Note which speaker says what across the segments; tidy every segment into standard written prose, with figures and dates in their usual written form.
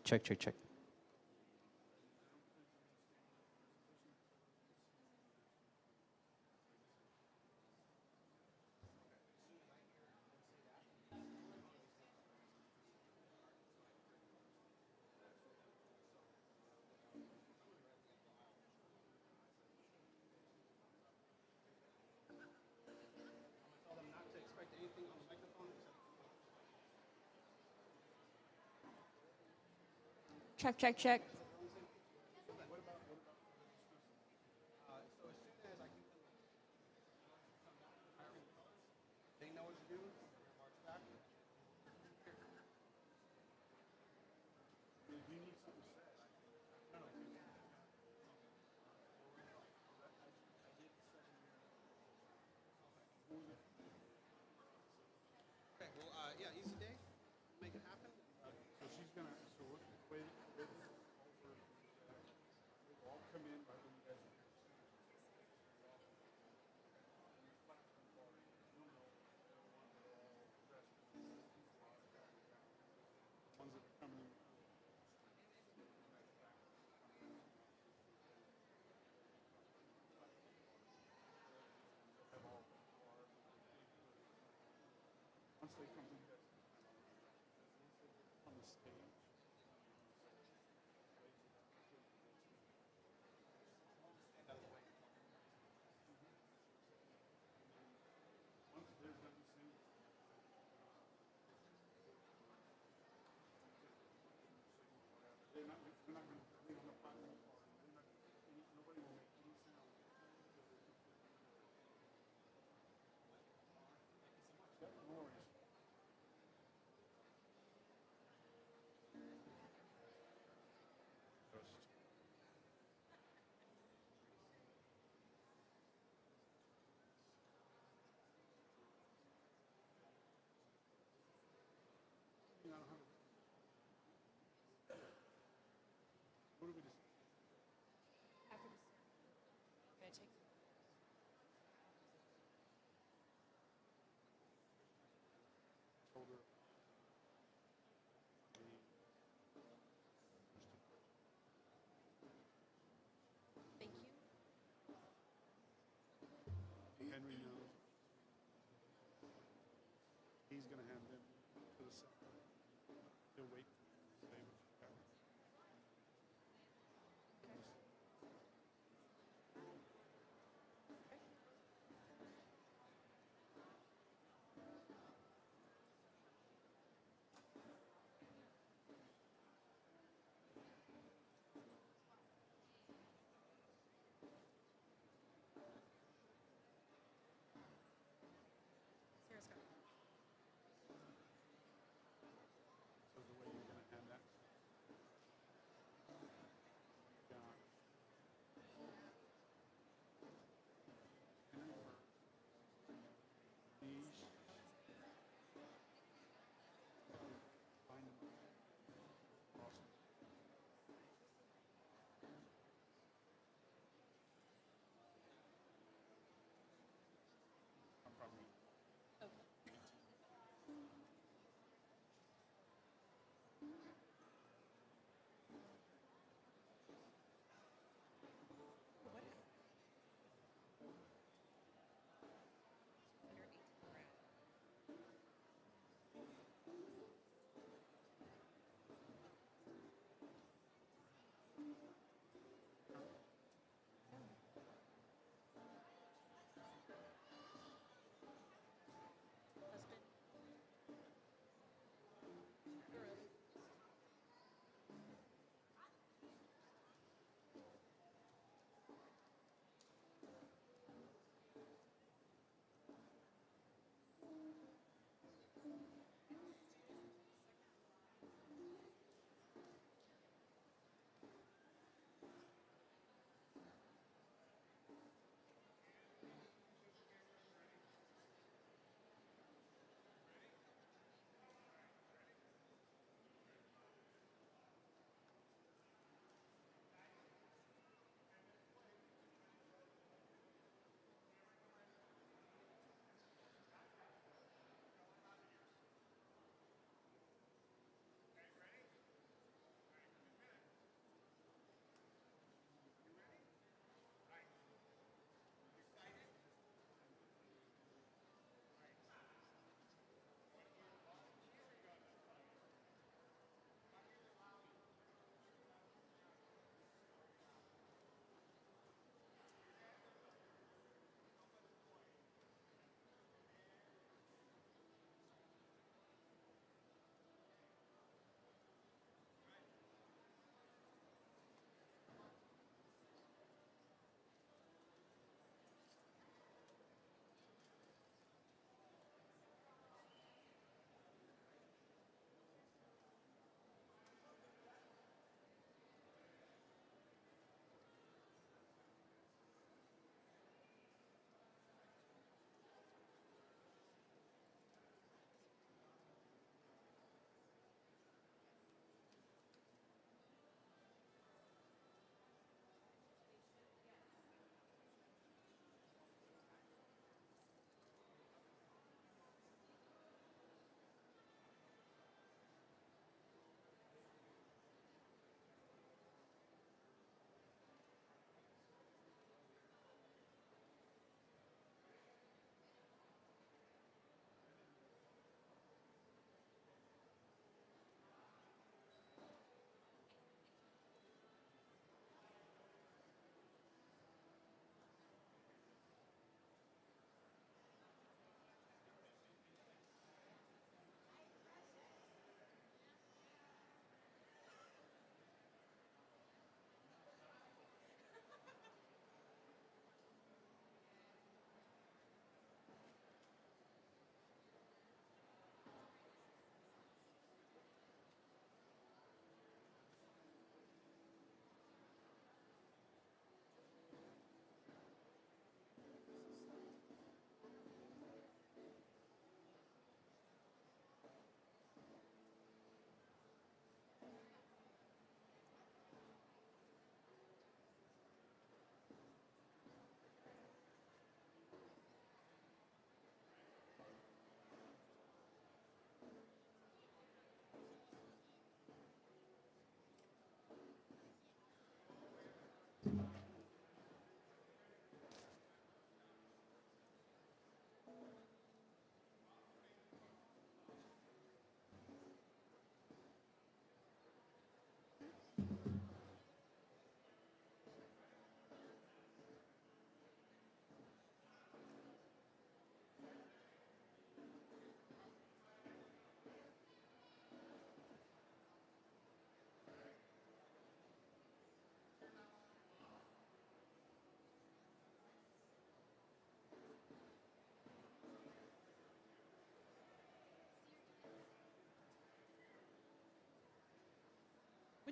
Speaker 1: Check, check, check.
Speaker 2: Check, check, check.
Speaker 3: Yeah, easy day. Make it happen. So she's gonna. So wait.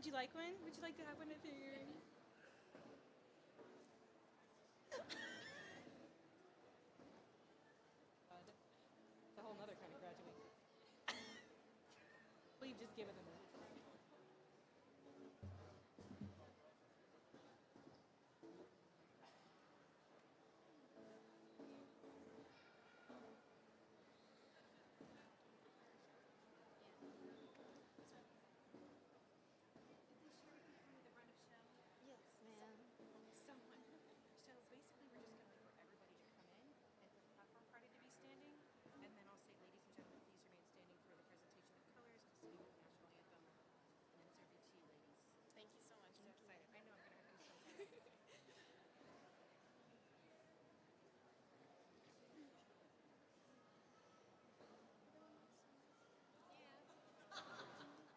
Speaker 1: you like one? Would you like to have one at your... It's a whole nother kind of graduate. Well, you've just given them that.
Speaker 2: Yes, ma'am.
Speaker 3: Someone. So basically, we're just going to wait for everybody to come in and for the platform party to be standing. And then I'll say, ladies and gentlemen, please remain standing for the presentation of colors to sing the national anthem. And then it's over to you, ladies.
Speaker 2: Thank you so much.
Speaker 3: I'm so excited. I know I'm going to have goosebumps.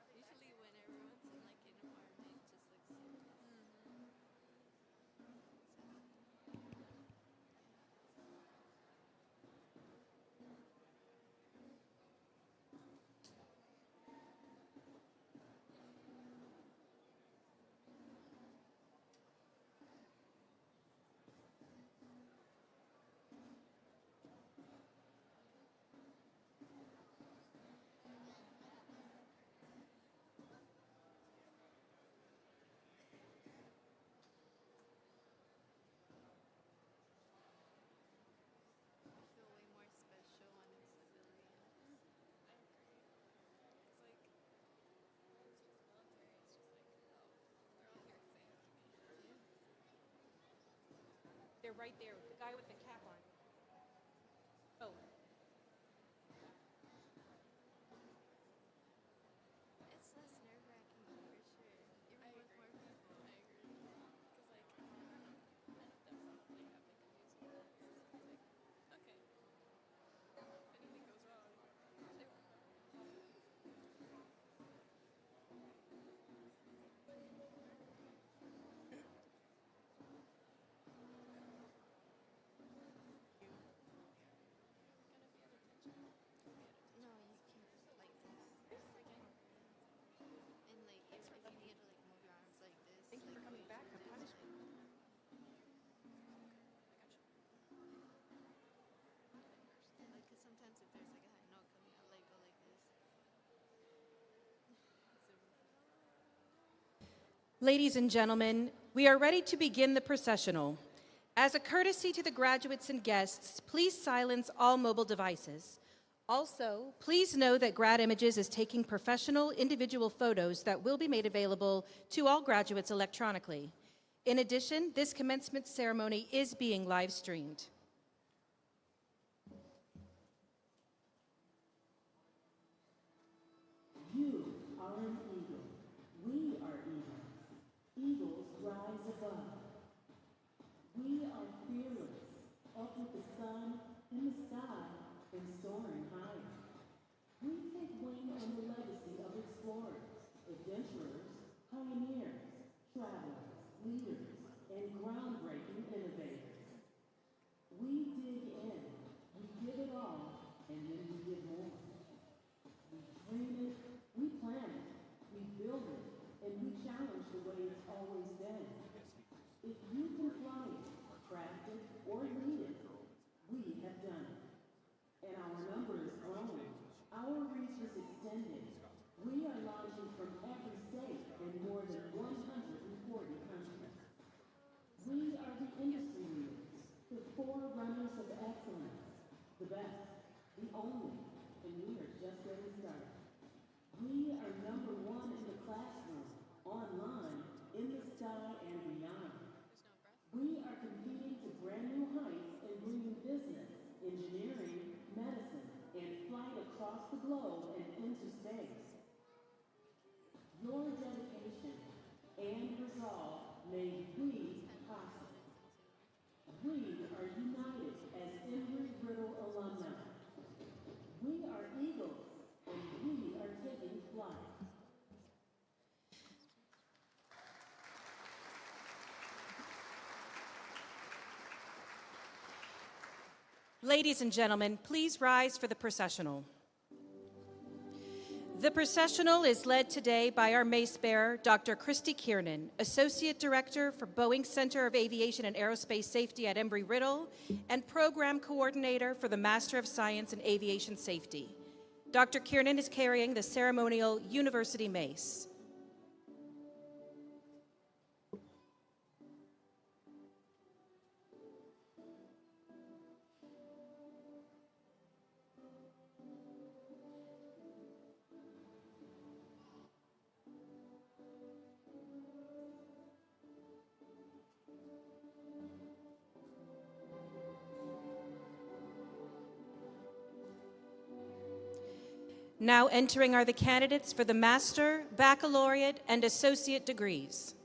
Speaker 2: Usually when everyone's in like an environment, it just looks serious. I feel way more special when it's civilians. I agree. It's like, it's just military. It's just like, oh, they're all here to say yeah.
Speaker 1: They're right there, the guy with the cap on. Oh,
Speaker 2: It's less nerve-wracking for sure. Even with more people. I agree. Because like, none of them probably have like a music box. So it's like, okay, if anything goes wrong, they won't know. Gonna be at attention. No, you can't like this. And like if you need to like move your arms like this.
Speaker 1: thank you for coming back. I'm punished.
Speaker 2: Like, cause sometimes if there's like a high note coming out, like go like this.
Speaker 1: Ladies and gentlemen, we are ready to begin the processional. As a courtesy to the graduates and guests, please silence all mobile devices. Also, please know that Grad Images is taking professional individual photos that will be made available to all graduates electronically. In addition, this commencement ceremony is being live streamed.
Speaker 4: You are an eagle. We are eagles. Eagles rise above. We are fearless, up with the sun, in the sky, and soaring higher. We take wing on the legacy of explorers, adventurers, pioneers, travelers, leaders, and groundbreaking innovators. We dig in, we give it all, and then we give more. We dream it, we plan it, we build it, and we challenge the way it's always been. If you can fly it, craft it, or lead it, we have done it. And our number is growing. Our reach is extended. We are launching from every state in more than 140 countries. We are the industry leaders, the forerunners of excellence, the best, the only, and we are just getting started. We are number one in the classroom, online, in the sky, and beyond. We are competing to brand new heights and bringing business, engineering, medicine, and flight across the globe and into space. Your dedication and resolve made we possible. We are united as Embry-Riddle alumni. We are eagles, and we are taking flight.
Speaker 1: Ladies and gentlemen, please rise for the processional. The processional is led today by our mace bearer, Dr. Christy Kiernan, Associate Director for Boeing Center of Aviation and Aerospace Safety at Embry-Riddle and Program Coordinator for the Master of Science in Aviation Safety. Dr. Kiernan is carrying the ceremonial University Mace. Now entering are the candidates for the master, baccalaureate, and associate degrees.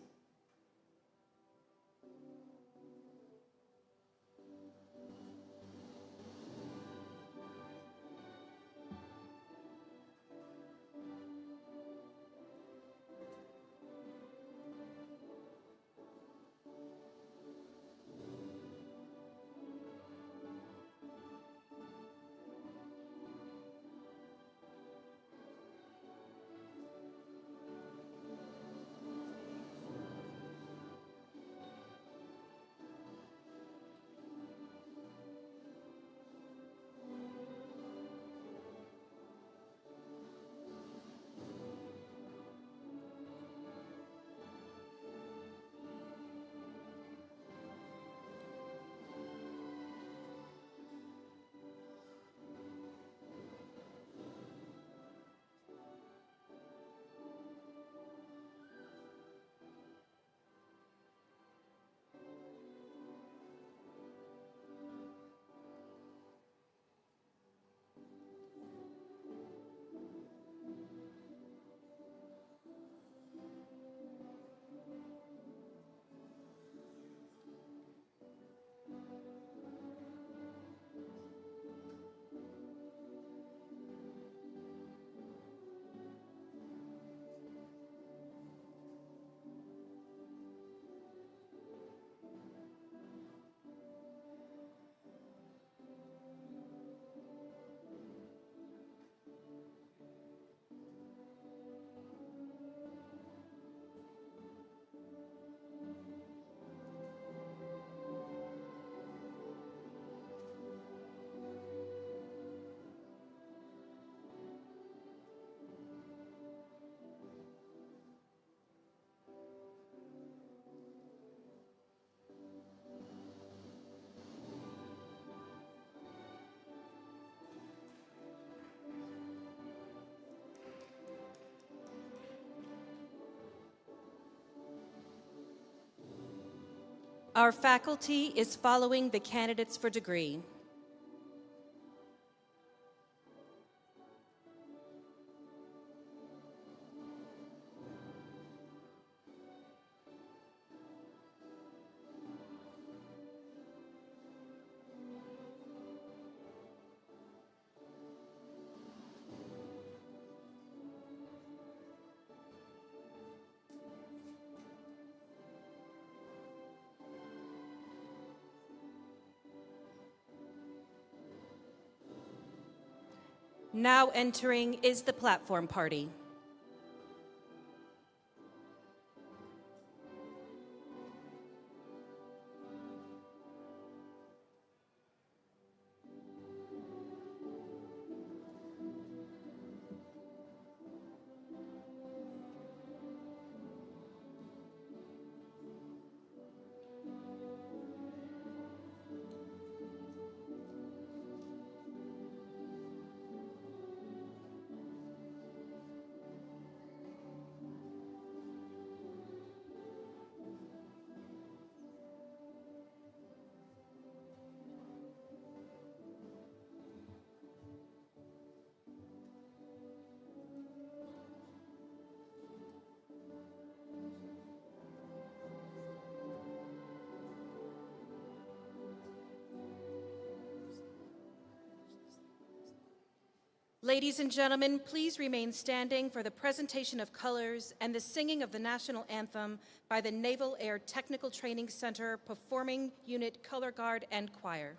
Speaker 1: Our faculty is following the candidates for degree. Now entering is the platform party. Ladies and gentlemen, please remain standing for the presentation of colors and the singing of the national anthem by the Naval Air Technical Training Center Performing Unit Color Guard and Choir.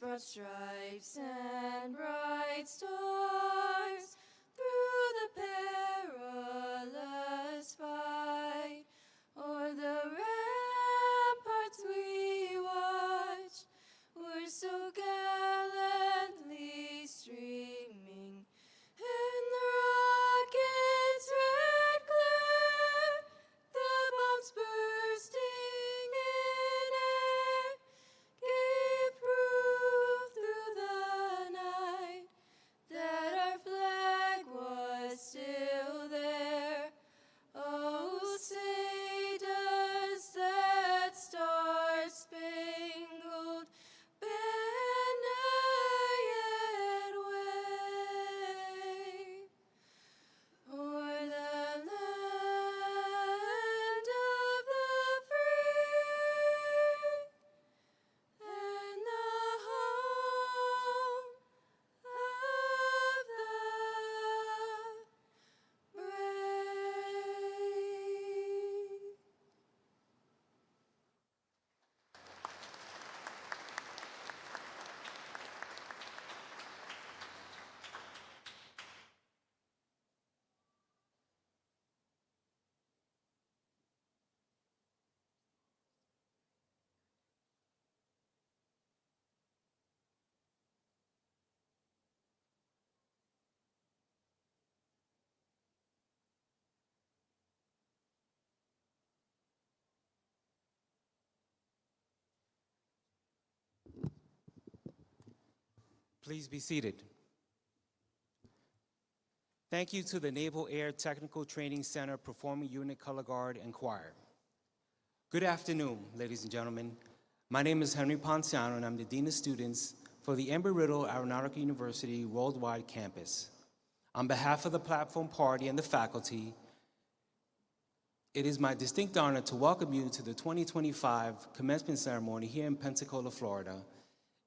Speaker 2: broad stripes and bright stars through the perilous fight. O'er the ramparts we watch were so gallantly streaming, and the rocket's red glare, the bombs bursting in air, gave proof through the night that our flag was still there. Oh, say does that star-spangled banner yet wave o'er the land of the free and the home of the brave.
Speaker 5: Please be seated. Thank you to the Naval Air Technical Training Center Performing Unit Color Guard and Choir. Good afternoon, ladies and gentlemen. My name is Henry Ponciano, and I'm the Dean of Students for the Embry-Riddle Aeronautical University Worldwide campus. On behalf of the platform party and the faculty, it is my distinct honor to welcome you to the 2025 commencement ceremony here in Pensacola, Florida,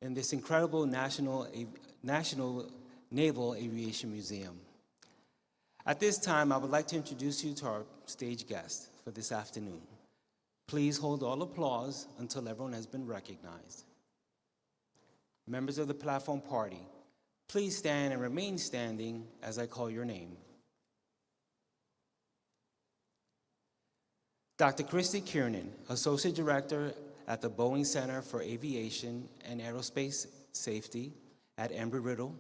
Speaker 5: in this incredible National Naval Aviation Museum. At this time, I would like to introduce you to our stage guest for this afternoon. Please hold all applause until everyone has been recognized. Members of the platform party, please stand and remain standing as I call your name. Dr. Christy Kiernan, Associate Director at the Boeing Center for Aviation and Aerospace Safety at Embry-Riddle,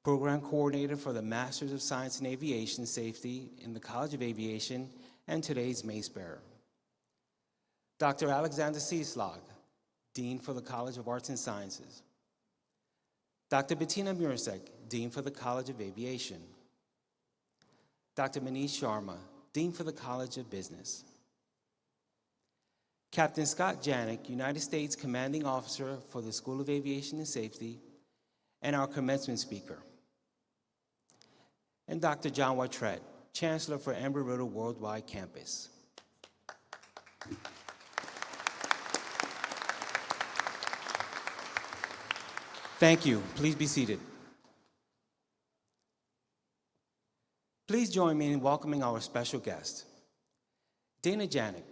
Speaker 5: Program Coordinator for the Masters of Science in Aviation Safety in the College of Aviation, and today's Mace Bearer. Dr. Alexander Cieslag, Dean for the College of Arts and Sciences. Dr. Bettina Mursek, Dean for the College of Aviation. Dr. Manish Sharma, Dean for the College of Business. Captain Scott Janik, United States Commanding Officer for the School of Aviation and Safety, and our commencement speaker. And Dr. John Whitret, Chancellor for Embry-Riddle Worldwide Campus. Thank you. Please be seated. Please join me in welcoming our special guest, Dana Janik,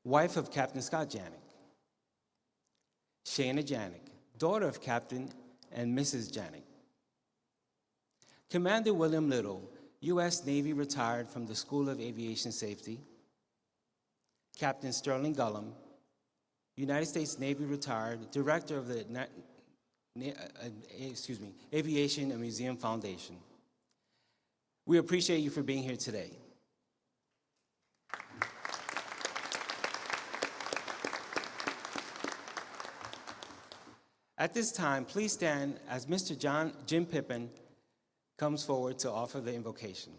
Speaker 5: wife of Captain Scott Janik. Shana Janik, daughter of Captain and Mrs. Janik. Commander William Little, U.S. Navy retired from the School of Aviation Safety. Captain Sterling Gullum, United States Navy retired, Director of the Aviation and Museum Foundation. We appreciate you for being here today. At this time, please stand as Mr. Jim Pippin comes forward to offer the invocation.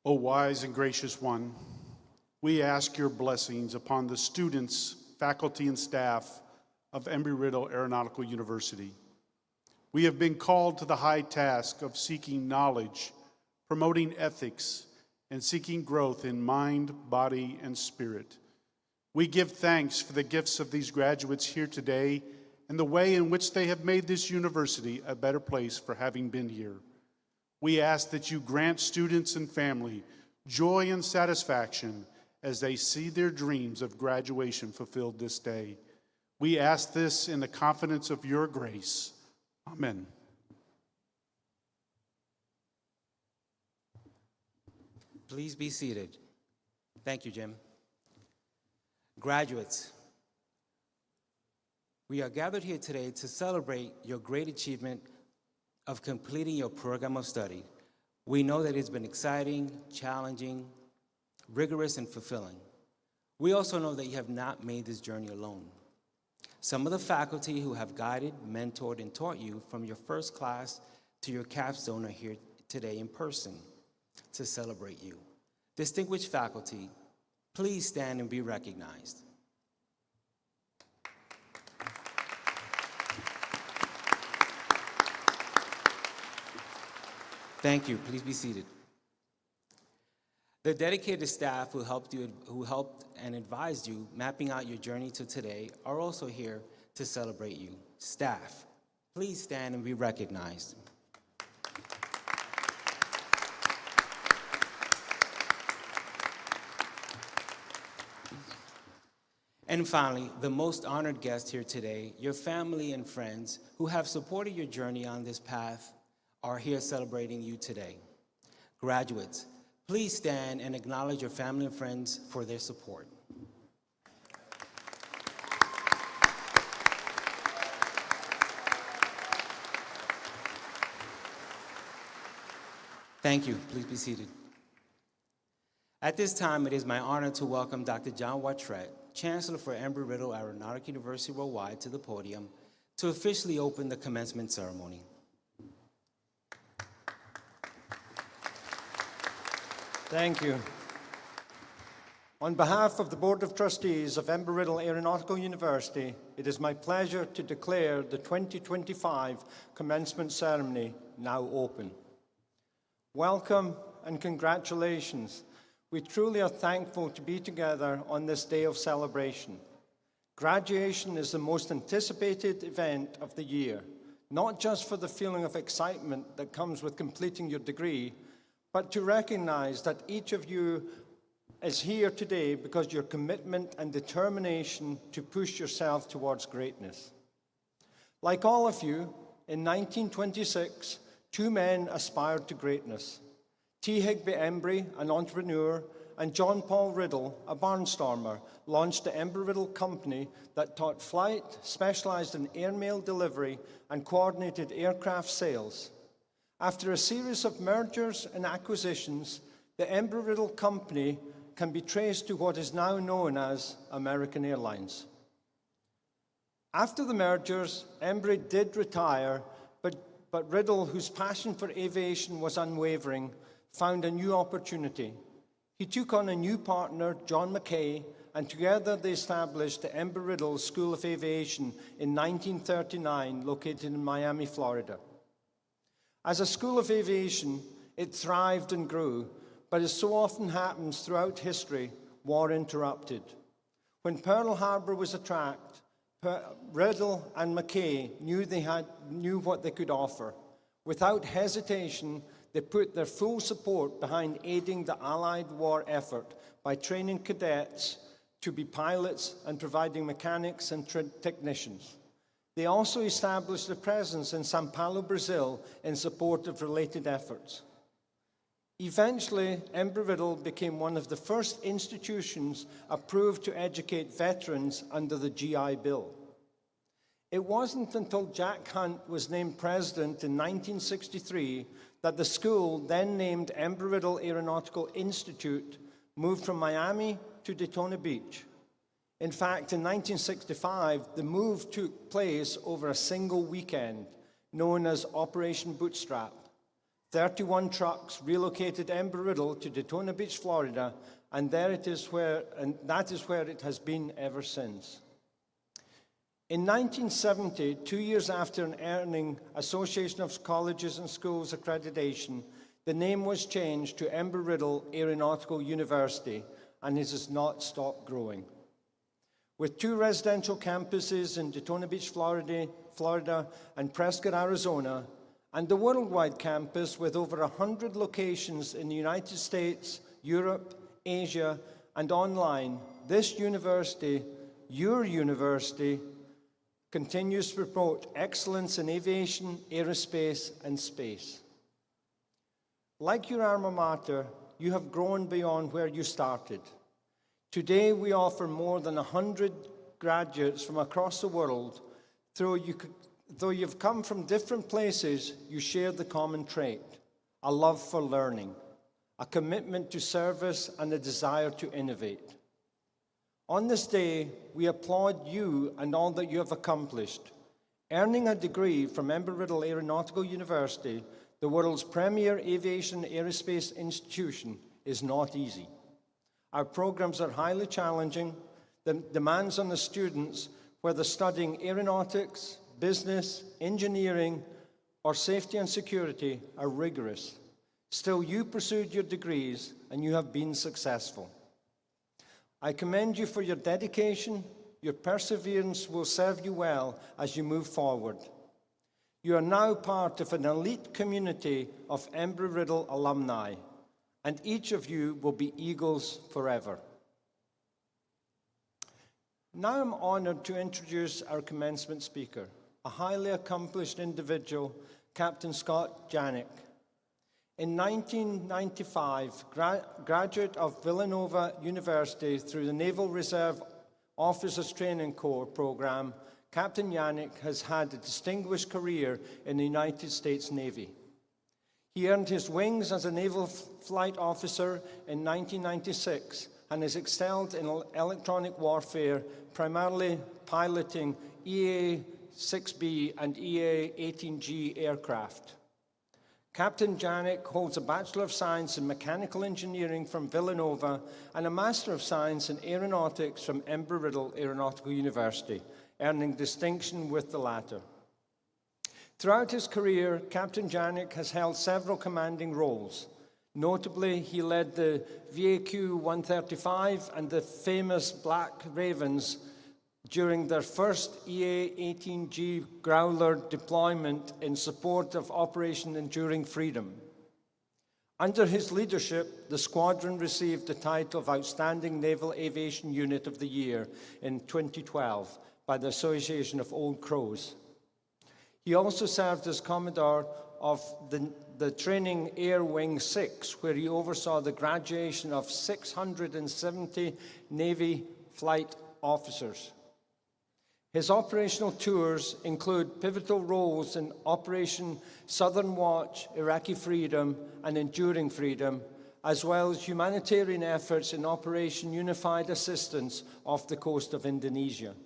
Speaker 6: O wise and gracious one, we ask your blessings upon the students, faculty, and staff of Embry-Riddle Aeronautical University. We have been called to the high task of seeking knowledge, promoting ethics, and seeking growth in mind, body, and spirit. We give thanks for the gifts of these graduates here today and the way in which they have made this university a better place for having been here. We ask that you grant students and family joy and satisfaction as they see their dreams of graduation fulfilled this day. We ask this in the confidence of your grace. Amen.
Speaker 5: Please be seated. Thank you, Jim. Graduates, we are gathered here today to celebrate your great achievement of completing your program of study. We know that it's been exciting, challenging, rigorous, and fulfilling. We also know that you have not made this journey alone. Some of the faculty who have guided, mentored, and taught you from your first class to your capstone are here today in person to celebrate you. Distinguished faculty, please stand and be recognized. Thank you. Please be seated. The dedicated staff who helped and advised you mapping out your journey to today are also here to celebrate you. Staff, please stand and be recognized. And finally, the most honored guest here today, your family and friends who have supported your journey on this path are here celebrating you today. Graduates, please stand and acknowledge your family and friends for their support. Thank you. Please be seated. At this time, it is my honor to welcome Dr. John Watrett, Chancellor for Embry-Riddle University Worldwide, to the podium to officially open the commencement ceremony.
Speaker 7: Thank you. On behalf of the Board of Trustees of Embry-Riddle Aeronautical University, it is my pleasure to declare the 2025 commencement ceremony now open. Welcome and congratulations. We truly are thankful to be together on this day of celebration. Graduation is the most anticipated event of the year, not just for the feeling of excitement that comes with completing your degree, but to recognize that each of you is here today because your commitment and determination to push yourself towards greatness. Like all of you, in 1926, two men aspired to greatness. T. Higby Embry, an entrepreneur, and John Paul Riddle, a barnstormer, launched the Embry-Riddle Company that taught flight, specialized in airmail delivery, and coordinated aircraft sales. After a series of mergers and acquisitions, the Embry-Riddle Company can be traced to what is now known as American Airlines. After the mergers, Embry did retire, but Riddle, whose passion for aviation was unwavering, found a new opportunity. He took on a new partner, John McKay, and together they established the Embry-Riddle School of Aviation in 1939, located in Miami, Florida. As a school of aviation, it thrived and grew, but as so often happens throughout history, war interrupted. When Pearl Harbor was attacked, Riddle and McKay knew what they could offer. Without hesitation, they put their full support behind aiding the Allied war effort by training cadets to be pilots and providing mechanics and technicians. They also established a presence in São Paulo, Brazil, in support of related efforts. Eventually, Embry-Riddle became one of the first institutions approved to educate veterans under the GI Bill. It wasn't until Jack Hunt was named president in 1963 that the school, then named Embry-Riddle Aeronautical Institute, moved from Miami to Daytona Beach. In fact, in 1965, the move took place over a single weekend, known as Operation Bootstrap. 31 trucks relocated Embry-Riddle to Daytona Beach, Florida, and that is where it has been ever since. In 1970, 2 years after earning Association of Colleges and Schools accreditation, the name was changed to Embry-Riddle Aeronautical University, and it has not stopped growing. With 2 residential campuses in Daytona Beach, Florida, and Prescott, Arizona, and the worldwide campus with over 100 locations in the United States, Europe, Asia, and online, this university, your university, continues to promote excellence in aviation, aerospace, and space. Like your alma mater, you have grown beyond where you started. Today, we offer more than 100 graduates from across the world. Though you've come from different places, you share the common trait, a love for learning, a commitment to service, and a desire to innovate. On this day, we applaud you and all that you have accomplished. Earning a degree from Embry-Riddle Aeronautical University, the world's premier aviation aerospace institution, is not easy. Our programs are highly challenging. The demands on the students, whether studying aeronautics, business, engineering, or safety and security, are rigorous. Still, you pursued your degrees and you have been successful. I commend you for your dedication. Your perseverance will serve you well as you move forward. You are now part of an elite community of Embry-Riddle alumni, and each of you will be Eagles forever. Now I'm honored to introduce our commencement speaker, a highly accomplished individual, Captain Scott Janik. In 1995, graduate of Villanova University through the Naval Reserve Officers Training Corps program, Captain Janik has had a distinguished career in the United States Navy. He earned his wings as a naval flight officer in 1996 and has excelled in electronic warfare, primarily piloting EA-6B and EA-18G aircraft. Captain Janik holds a Bachelor of Science in Mechanical Engineering from Villanova and a Master of Science in Aeronautics from Embry-Riddle Aeronautical University, earning distinction with the latter. Throughout his career, Captain Janik has held several commanding roles. Notably, he led the VAQ-135 and the famous Black Ravens during their first EA-18G Growler deployment in support of Operation Enduring Freedom. Under his leadership, the squadron received the title of Outstanding Naval Aviation Unit of the Year in 2012 by the Association of Old Crows. He also served as Commodore of the Training Air Wing 6, where he oversaw the graduation of 670 Navy flight officers. His operational tours include pivotal roles in Operation Southern Watch, Iraqi Freedom, and Enduring Freedom, as well as humanitarian efforts in Operation Unified Assistance off the coast of Indonesia.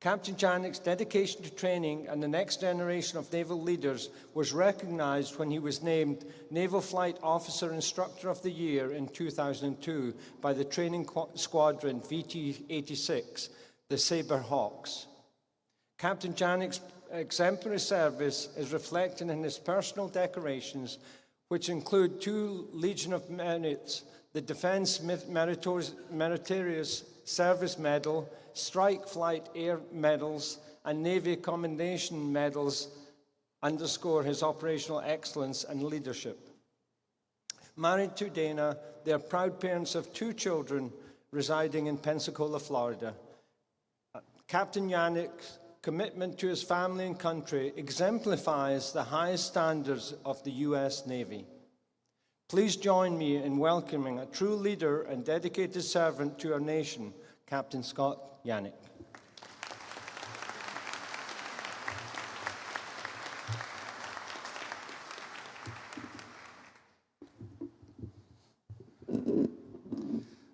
Speaker 7: Captain Janik's dedication to training and the next generation of naval leaders was recognized when he was named Naval Flight Officer Instructor of the Year in 2002 by the Training Squadron VT-86, the Sabre Hawks. Captain Janik's exemplary service is reflected in his personal decorations, which include 2 Legion of Merit, the Defense Meritorious Service Medal, Strike Flight Air Medals, and Navy Commendation Medals underscore his operational excellence and leadership. Married to Dana, they are proud parents of 2 children residing in Pensacola, Florida. Captain Janik's commitment to his family and country exemplifies the highest standards of the U.S. Navy. Please join me in welcoming a true leader and dedicated servant to our nation, Captain Scott Janik.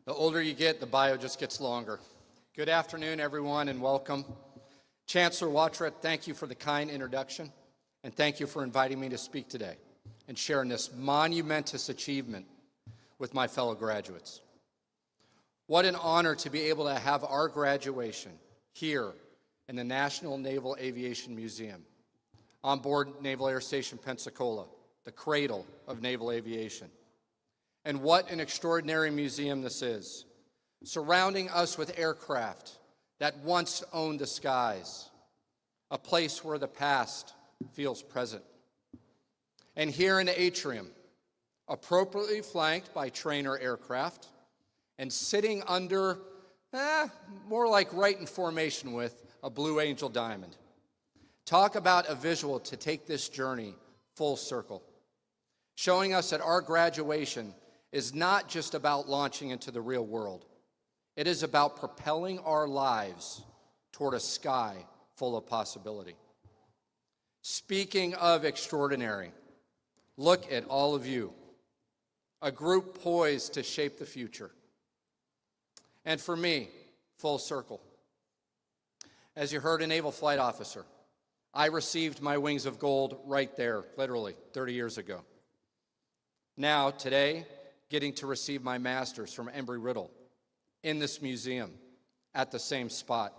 Speaker 8: The older you get, the bio just gets longer. Good afternoon, everyone, and welcome. Chancellor Watrett, thank you for the kind introduction, and thank you for inviting me to speak today and share in this monumentous achievement with my fellow graduates. What an honor to be able to have our graduation here in the National Naval Aviation Museum, on board Naval Air Station Pensacola, the cradle of naval aviation. And what an extraordinary museum this is, surrounding us with aircraft that once owned the skies, a place where the past feels present. And here in the atrium appropriately flanked by trainer aircraft, and sitting under, more like right in formation with a Blue Angel diamond. Talk about a visual to take this journey full circle, showing us that our graduation is not just about launching into the real world. It is about propelling our lives toward a sky full of possibility. Speaking of extraordinary, look at all of you, a group poised to shape the future. And for me, full circle. As you heard, a naval flight officer. I received my wings of gold right there, literally, 30 years ago. Now, today, getting to receive my master's from Embry-Riddle in this museum at the same spot.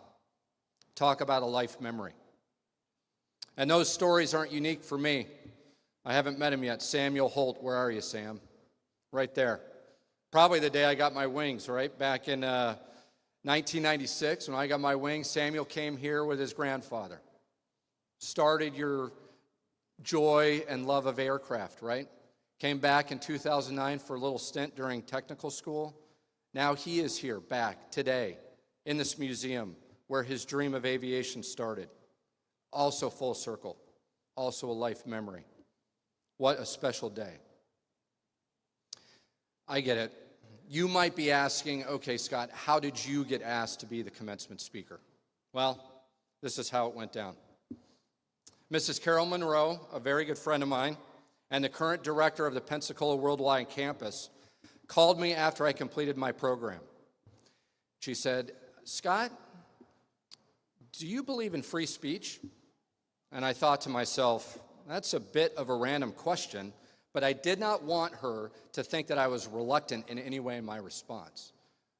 Speaker 8: Talk about a life memory. And those stories aren't unique for me. I haven't met him yet. Samuel Holt, where are you, Sam? Right there. Probably the day I got my wings, right? Back in 1996, when I got my wings, Samuel came here with his grandfather. Started your joy and love of aircraft, right? Came back in 2009 for a little stint during technical school. Now he is here back today in this museum where his dream of aviation started. Also full circle, also a life memory. What a special day. I get it. You might be asking, okay, Scott, how did you get asked to be the commencement speaker? Well, this is how it went down. Mrs. Carol Monroe, a very good friend of mine, and the current director of the Pensacola Worldwide campus, called me after I completed my program. She said, Scott, do you believe in free speech? And I thought to myself, that's a bit of a random question, but I did not want her to think that I was reluctant in any way in my response.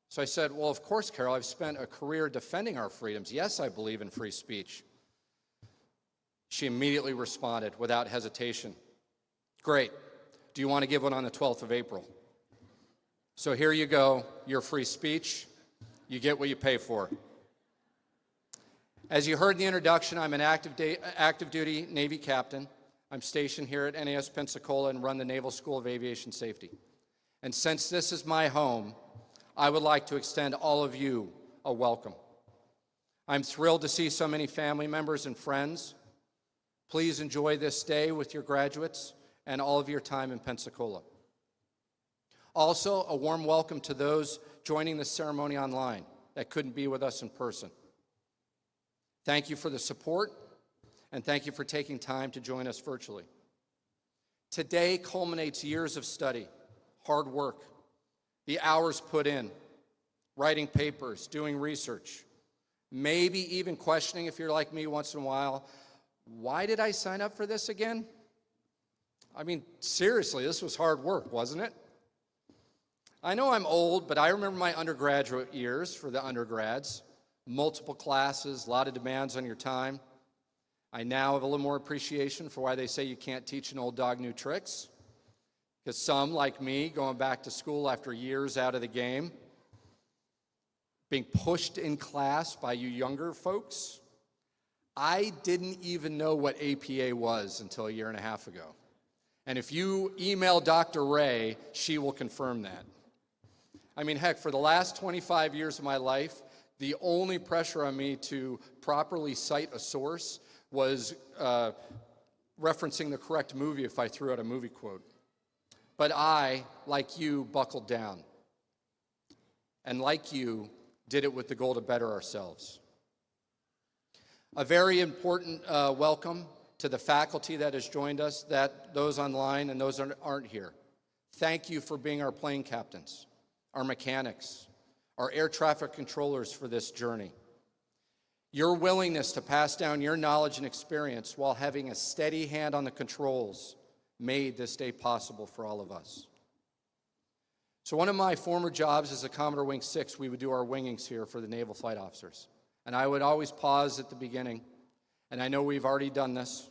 Speaker 8: So I said, well, of course, Carol, I've spent a career defending our freedoms. Yes, I believe in free speech. She immediately responded without hesitation. Great. Do you want to give one on the 12th of April? So here you go, your free speech. You get what you pay for. As you heard in the introduction, I'm an active duty Navy captain. I'm stationed here at NAS Pensacola and run the Naval School of Aviation Safety. And since this is my home, I would like to extend all of you a welcome. I'm thrilled to see so many family members and friends. Please enjoy this day with your graduates and all of your time in Pensacola. Also, a warm welcome to those joining the ceremony online that couldn't be with us in person. Thank you for the support, and thank you for taking time to join us virtually. Today culminates years of study, hard work, the hours put in, writing papers, doing research, maybe even questioning, if you're like me once in a while, why did I sign up for this again? I mean, seriously, this was hard work, wasn't it? I know I'm old, but I remember my undergraduate years for the undergrads. Multiple classes, a lot of demands on your time. I now have a little more appreciation for why they say you can't teach an old dog new tricks. Because some, like me, going back to school after years out of the game, being pushed in class by you younger folks, I didn't even know what APA was until a year and a half ago. And if you email Dr. Ray, she will confirm that. I mean, heck, for the last 25 years of my life, the only pressure on me to properly cite a source was referencing the correct movie if I threw out a movie quote. But I, like you, buckled down. And like you, did it with the goal to better ourselves. A very important welcome to the faculty that has joined us, those online and those aren't here. Thank you for being our plane captains, our mechanics, our air traffic controllers for this journey. Your willingness to pass down your knowledge and experience while having a steady hand on the controls made this day possible for all of us. So one of my former jobs as a Commodore Wing 6, we would do our wingings here for the naval flight officers. And I would always pause at the beginning, and I know we've already done this,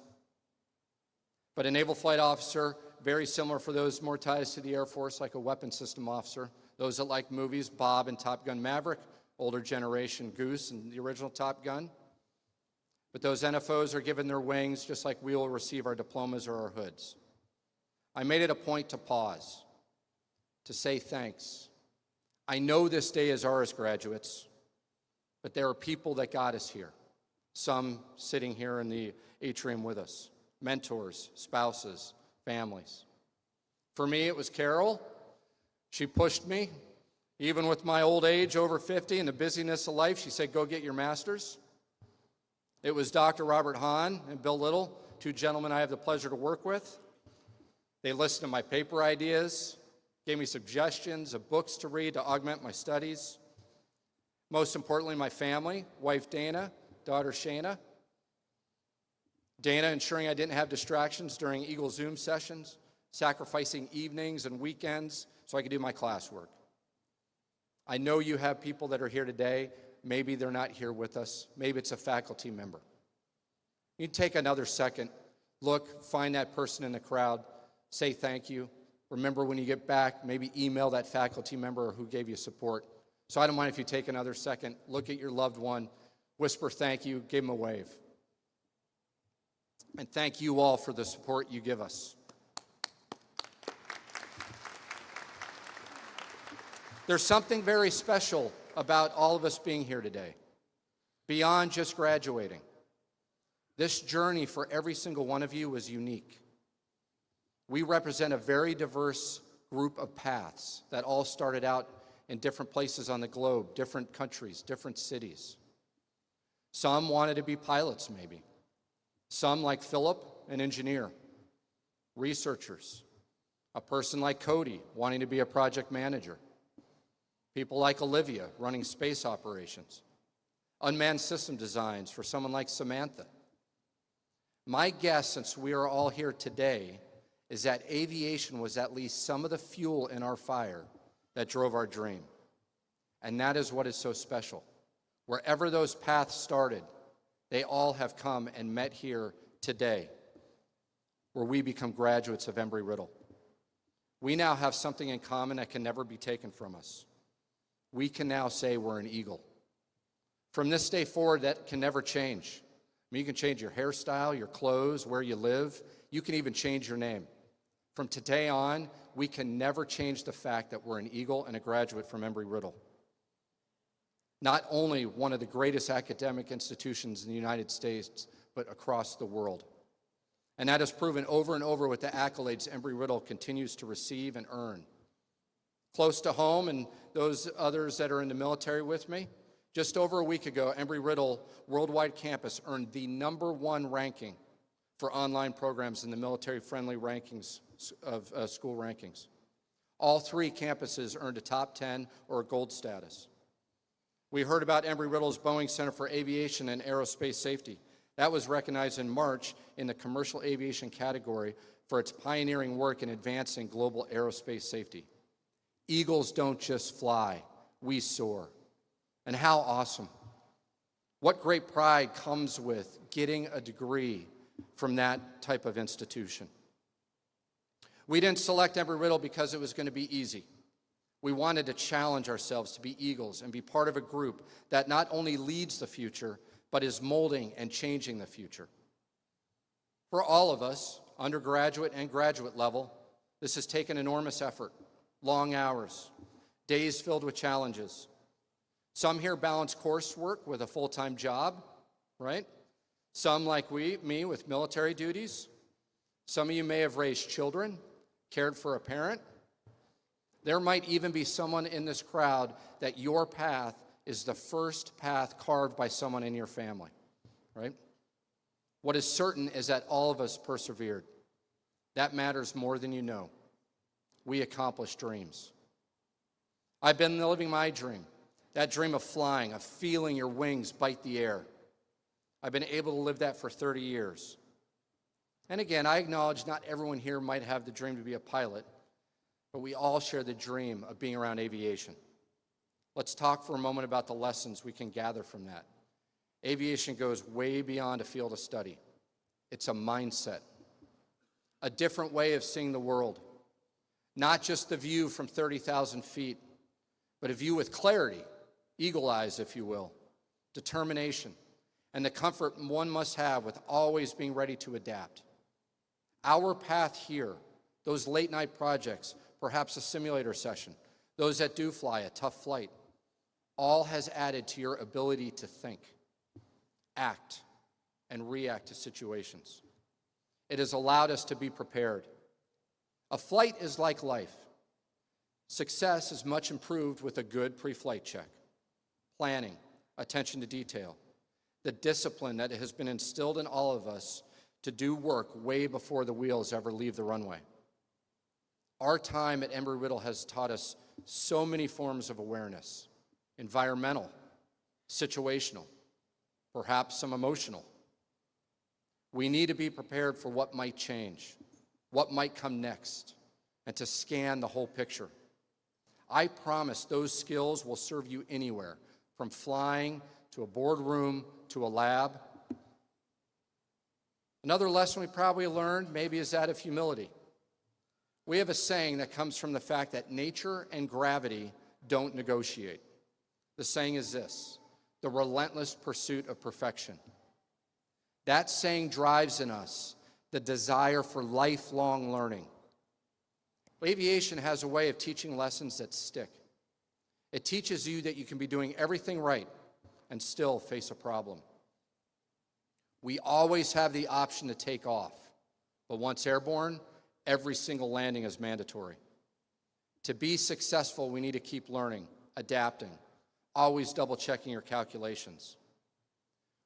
Speaker 8: but a naval flight officer, very similar for those more ties to the Air Force, like a weapons system officer. Those that like movies, Bob and Top Gun Maverick, older generation Goose and the original Top Gun. But those NFOs are given their wings just like we will receive our diplomas or our hoods. I made it a point to pause, to say thanks. I know this day is ours, graduates, but there are people that got us here, some sitting here in the atrium with us, mentors, spouses, families. For me, it was Carol. She pushed me. Even with my old age, over 50, and the busyness of life, she said, go get your master's. It was Dr. Robert Hahn and Bill Little, two gentlemen I have the pleasure to work with. They listened to my paper ideas, gave me suggestions of books to read to augment my studies. Most importantly, my family, wife Dana, daughter Shayna. Dana ensuring I didn't have distractions during Eagle Zoom sessions, sacrificing evenings and weekends so I could do my classwork. I know you have people that are here today. Maybe they're not here with us. Maybe it's a faculty member. You take another second, look, find that person in the crowd, say thank you. Remember when you get back, maybe email that faculty member who gave you support. So I don't mind if you take another second, look at your loved one, whisper thank you, give them a wave. And thank you all for the support you give us. There's something very special about all of us being here today, beyond just graduating. This journey for every single one of you was unique. We represent a very diverse group of paths that all started out in different places on the globe, different countries, different cities. Some wanted to be pilots, maybe. Some, like Philip, an engineer, researchers, a person like Cody, wanting to be a project manager, people like Olivia, running space operations, unmanned system designs for someone like Samantha. My guess, since we are all here today, is that aviation was at least some of the fuel in our fire that drove our dream. And that is what is so special. Wherever those paths started, they all have come and met here today, where we become graduates of Embry-Riddle. We now have something in common that can never be taken from us. We can now say we're an eagle. From this day forward, that can never change. I mean, you can change your hairstyle, your clothes, where you live. You can even change your name. From today on, we can never change the fact that we're an eagle and a graduate from Embry-Riddle. Not only one of the greatest academic institutions in the United States, but across the world. And that is proven over and over with the accolades Embry-Riddle continues to receive and earn. Close to home, and those others that are in the military with me, just over a week ago, Embry-Riddle Worldwide Campus earned the #1 ranking for online programs in the military-friendly rankings of school rankings. All 3 campuses earned a top 10 or a gold status. We heard about Embry-Riddle's Boeing Center for Aviation and Aerospace Safety. That was recognized in March in the commercial aviation category for its pioneering work in advancing global aerospace safety. Eagles don't just fly, we soar. And how awesome. What great pride comes with getting a degree from that type of institution. We didn't select Embry-Riddle because it was going to be easy. We wanted to challenge ourselves to be eagles and be part of a group that not only leads the future, but is molding and changing the future. For all of us, undergraduate and graduate level, this has taken enormous effort, long hours, days filled with challenges. Some here balance coursework with a full-time job, right? Some, like me, with military duties. Some of you may have raised children, cared for a parent. There might even be someone in this crowd that your path is the first path carved by someone in your family, right? What is certain is that all of us persevered. That matters more than you know. We accomplished dreams. I've been living my dream, that dream of flying, of feeling your wings bite the air. I've been able to live that for 30 years. And again, I acknowledge not everyone here might have the dream to be a pilot, but we all share the dream of being around aviation. Let's talk for a moment about the lessons we can gather from that. Aviation goes way beyond a field of study. It's a mindset, a different way of seeing the world. Not just the view from 30,000 feet, but a view with clarity, eagle eyes, if you will, determination, and the comfort one must have with always being ready to adapt. Our path here those late night projects, perhaps a simulator session, those that do fly a tough flight, all has added to your ability to think, act, and react to situations. It has allowed us to be prepared. A flight is like life. Success is much improved with a good pre-flight check, planning, attention to detail, the discipline that has been instilled in all of us to do work way before the wheels ever leave the runway. Our time at Embry-Riddle has taught us so many forms of awareness: environmental, situational, perhaps some emotional. We need to be prepared for what might change, what might come next, and to scan the whole picture. I promise those skills will serve you anywhere, from flying to a boardroom to a lab. Another lesson we probably learned maybe is that of humility. We have a saying that comes from the fact that nature and gravity don't negotiate. The saying is this: the relentless pursuit of perfection. That saying drives in us the desire for lifelong learning. Aviation has a way of teaching lessons that stick. It teaches you that you can be doing everything right and still face a problem. We always have the option to take off, but once airborne, every single landing is mandatory. To be successful, we need to keep learning, adapting, always double-checking your calculations.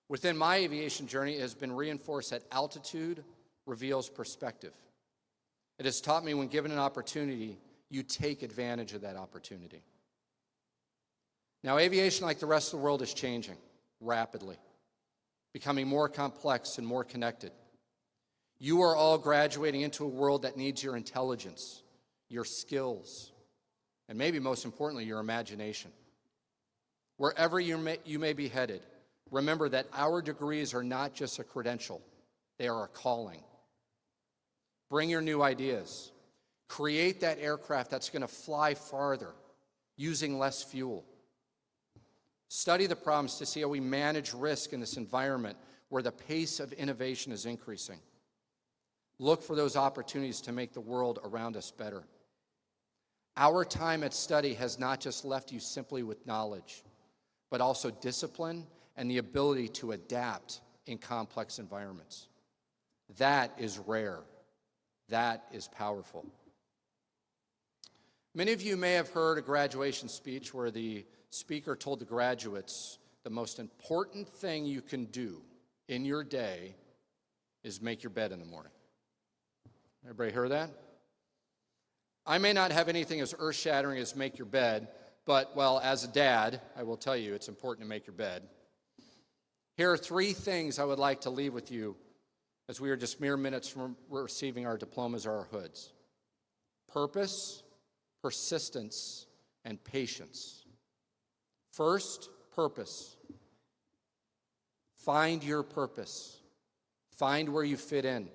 Speaker 8: Within my aviation journey, it has been reinforced that altitude reveals perspective. It has taught me when given an opportunity, you take advantage of that opportunity. Now, aviation, like the rest of the world, is changing rapidly, becoming more complex and more connected. You are all graduating into a world that needs your intelligence, your skills, and maybe most importantly, your imagination. Wherever you may be headed, remember that our degrees are not just a credential, they are a calling. Bring your new ideas. Create that aircraft that's going to fly farther, using less fuel. Study the problems to see how we manage risk in this environment where the pace of innovation is increasing. Look for those opportunities to make the world around us better. Our time at study has not just left you simply with knowledge, but also discipline and the ability to adapt in complex environments. That is rare. That is powerful. Many of you may have heard a graduation speech where the speaker told the graduates, the most important thing you can do in your day is make your bed in the morning. Everybody heard that? I may not have anything as earth-shattering as make your bed, but, well, as a dad, I will tell you it's important to make your bed. Here are 3 things I would like to leave with you as we are just mere minutes from receiving our diplomas or our hoods. Purpose, persistence, and patience. First, purpose. Find your purpose. Find where you fit in.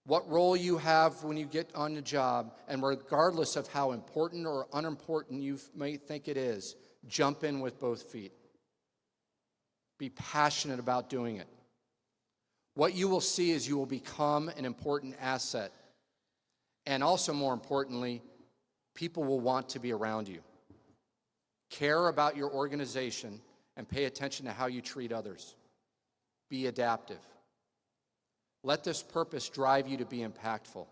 Speaker 8: What role you have when you get on the job, and regardless of how important or unimportant you may think it is, jump in with both feet. Be passionate about doing it. What you will see is you will become an important asset. And also, more importantly, people will want to be around you. Care about your organization and pay attention to how you treat others. Be adaptive. Let this purpose drive you to be impactful.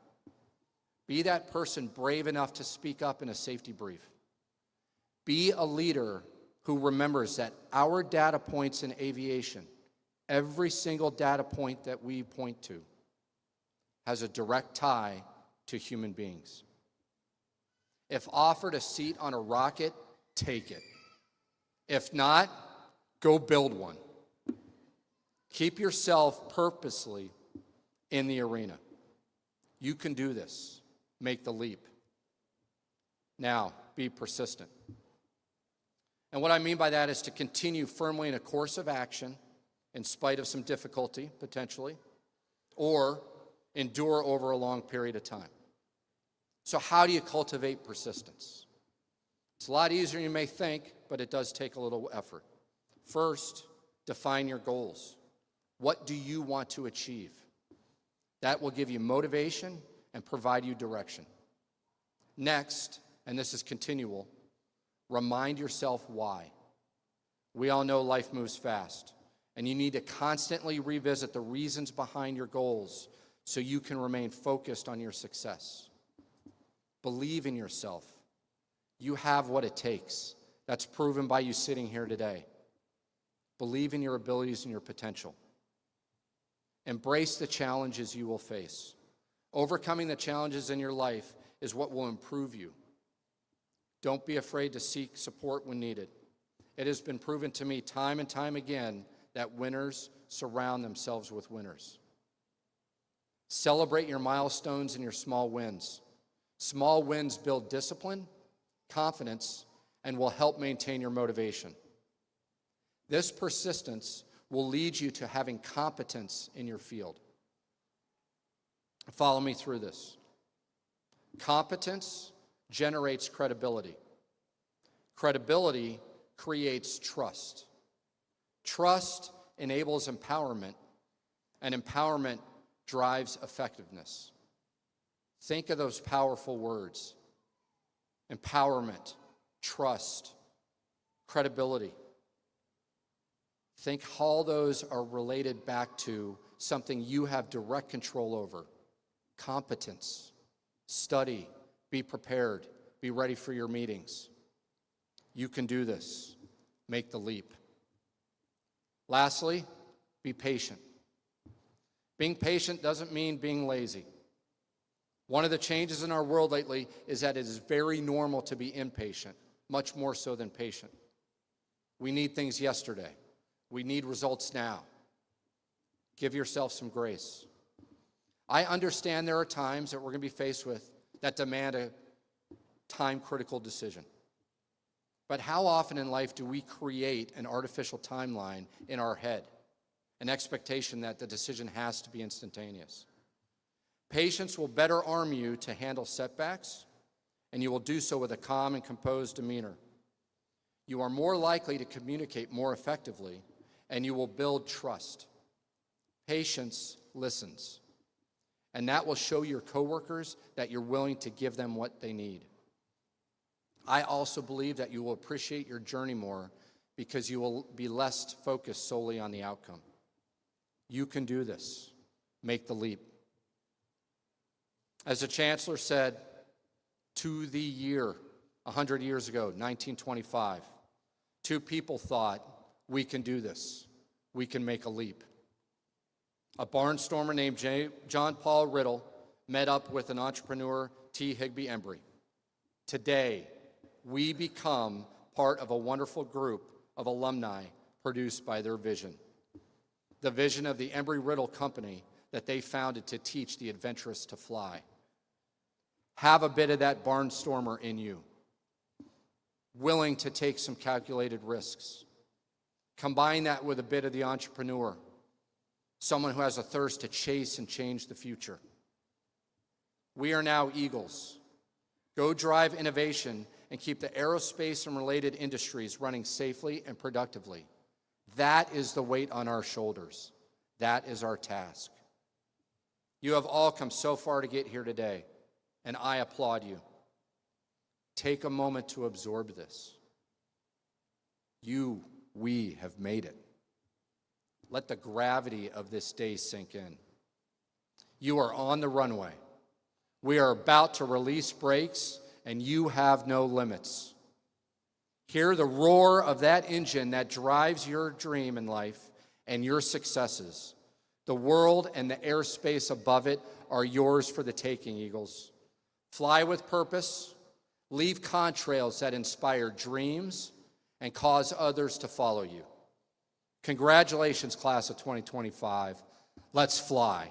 Speaker 8: Be that person brave enough to speak up in a safety brief. Be a leader who remembers that our data points in aviation, every single data point that we point to, has a direct tie to human beings. If offered a seat on a rocket, take it. If not, go build one. Keep yourself purposely in the arena. You can do this. Make the leap. Now, be persistent. And what I mean by that is to continue firmly in a course of action in spite of some difficulty, potentially, or endure over a long period of time. So how do you cultivate persistence? It's a lot easier than you may think, but it does take a little effort. First, define your goals. What do you want to achieve? That will give you motivation and provide you direction. Next, and this is continual, remind yourself why. We all know life moves fast, and you need to constantly revisit the reasons behind your goals so you can remain focused on your success. Believe in yourself. You have what it takes. That's proven by you sitting here today. Believe in your abilities and your potential. Embrace the challenges you will face. Overcoming the challenges in your life is what will improve you. Don't be afraid to seek support when needed. It has been proven to me time and time again that winners surround themselves with winners. Celebrate your milestones and your small wins. Small wins build discipline, confidence, and will help maintain your motivation. This persistence will lead you to having competence in your field. Follow me through this. Competence generates credibility. Credibility creates trust. Trust enables empowerment, and empowerment drives effectiveness. Think of those powerful words: empowerment, trust, credibility. Think how those are related back to something you have direct control over: competence. Study, be prepared, be ready for your meetings. You can do this. Make the leap. Lastly, be patient. Being patient doesn't mean being lazy. One of the changes in our world lately is that it is very normal to be impatient, much more so than patient. We need things yesterday. We need results now. Give yourself some grace. I understand there are times that we're going to be faced with that demand a time-critical decision. But how often in life do we create an artificial timeline in our head, an expectation that the decision has to be instantaneous? Patience will better arm you to handle setbacks, and you will do so with a calm and composed demeanor. You are more likely to communicate more effectively, and you will build trust. Patience listens, and that will show your coworkers that you're willing to give them what they need. I also believe that you will appreciate your journey more because you will be less focused solely on the outcome. You can do this. Make the leap. As the Chancellor said, to the year, 100 years ago, 1925, two people thought, we can do this. We can make a leap. A barnstormer named John Paul Riddle met up with an entrepreneur, T. Higbee Embry. Today, we become part of a wonderful group of alumni produced by their vision. The vision of the Embry-Riddle Company that they founded to teach the adventurous to fly. Have a bit of that barnstormer in you, willing to take some calculated risks. Combine that with a bit of the entrepreneur, someone who has a thirst to chase and change the future. We are now eagles. Go drive innovation and keep the aerospace and related industries running safely and productively. That is the weight on our shoulders. That is our task. You have all come so far to get here today, and I applaud you. Take a moment to absorb this. We have made it. Let the gravity of this day sink in. You are on the runway. We are about to release brakes, and you have no limits. Hear the roar of that engine that drives your dream in life and your successes. The world and the airspace above it are yours for the taking, Eagles. Fly with purpose. Leave contrails that inspire dreams and cause others to follow you. Congratulations, class of 2025. Let's fly.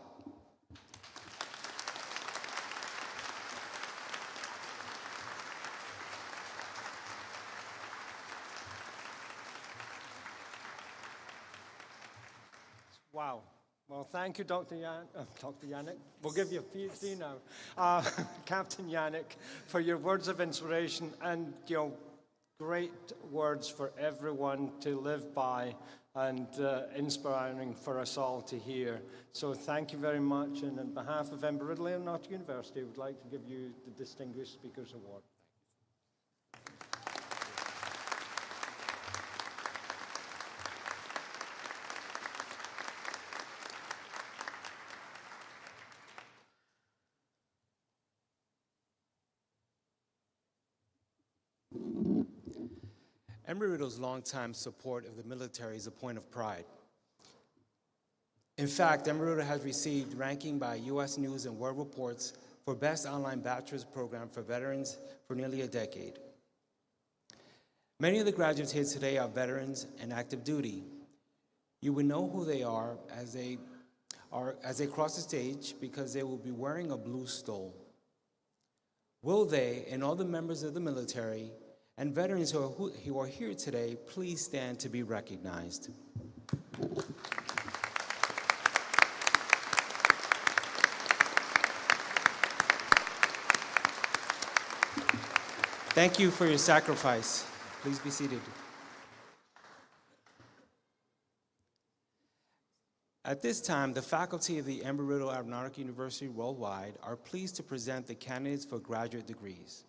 Speaker 7: Wow. Well, thank you, Dr. Yannick. We'll give you a PhD now. Captain Yannick, for your words of inspiration and, great words for everyone to live by and inspiring for us all to hear. So thank you very much, and on behalf of Embry-Riddle Aeronautical University, I would like to give you the Distinguished Speakers Award.
Speaker 5: Embry-Riddle's longtime support of the military is a point of pride. In fact, Embry-Riddle has received ranking by U.S. News and World Reports for Best Online Bachelor's Program for Veterans for nearly a decade. Many of the graduates here today are veterans and active duty. You will know who they are as they cross the stage because they will be wearing a blue stole. Will they and all the members of the military and veterans who are here today, please stand to be recognized. Thank you for your sacrifice. Please be seated. At this time, the faculty of the Embry-Riddle Aeronautical University Worldwide are pleased to present the candidates for graduate degrees.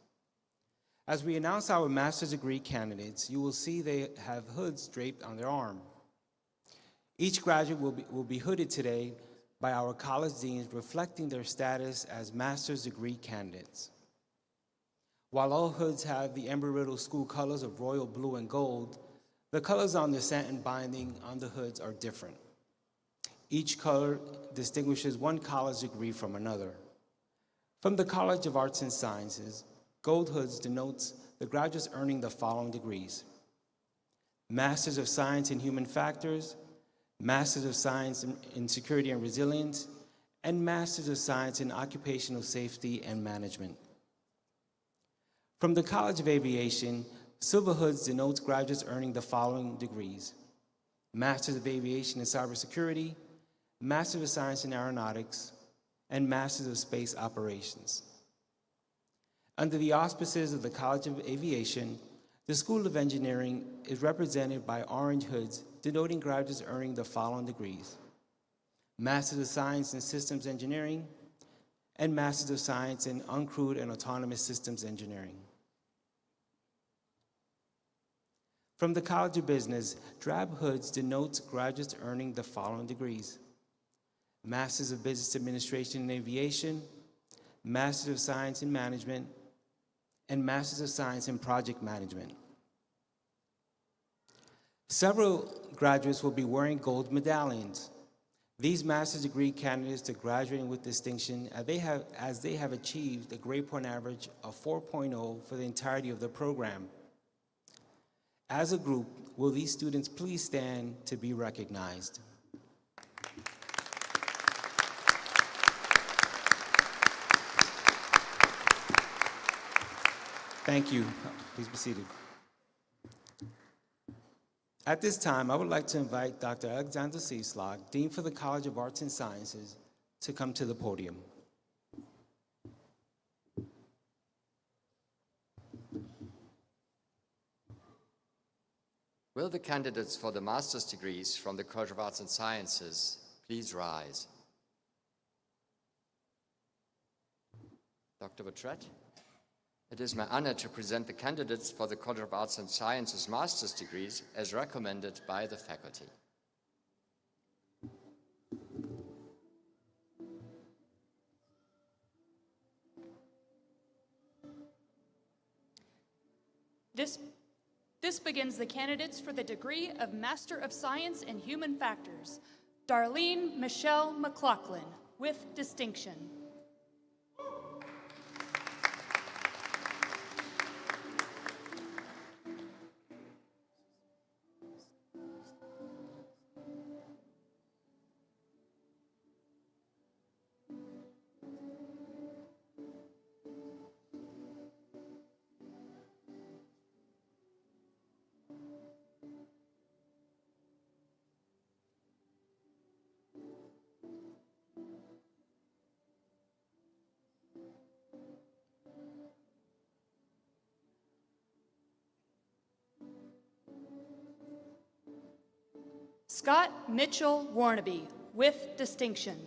Speaker 5: As we announce our master's degree candidates, you will see they have hoods draped on their arm. Each graduate will be hooded today by our college deans, reflecting their status as master's degree candidates. While all hoods have the Embry-Riddle school colors of royal blue and gold, the colors on the satin binding on the hoods are different. Each color distinguishes one college degree from another. From the College of Arts and Sciences, gold hoods denotes the graduates earning the following degrees: Masters of Science in Human Factors, Masters of Science in Security and Resilience, and Masters of Science in Occupational Safety and Management. From the College of Aviation, silver hoods denotes graduates earning the following degrees: Masters of Aviation in Cybersecurity, Masters of Science in Aeronautics, and Masters of Space Operations. Under the auspices of the College of Aviation, the School of Engineering is represented by orange hoods, denoting graduates earning the following degrees: Masters of Science in Systems Engineering, and Masters of Science in Uncrewed and Autonomous Systems Engineering. From the College of Business, drab hoods denotes graduates earning the following degrees: Masters of Business Administration in Aviation, Masters of Science in Management, and Masters of Science in Project Management. Several graduates will be wearing gold medallions. These master's degree candidates are graduating with distinction as they have achieved a grade point average of 4.0 for the entirety of the program. As a group, will these students please stand to be recognized? Thank you. Please be seated. At this time, I would like to invite Dr. Alexander Cieslak, Dean for the College of Arts and Sciences, to come to the podium.
Speaker 9: Will the candidates for the master's degrees from the College of Arts and Sciences please rise? Dr. Vautret? It is my honor to present the candidates for the College of Arts and Sciences master's degrees as recommended by the faculty.
Speaker 10: This begins the candidates for the degree of Master of Science in Human Factors. Darlene Michelle McLaughlin, with distinction. Scott Mitchell Warnaby, with distinction.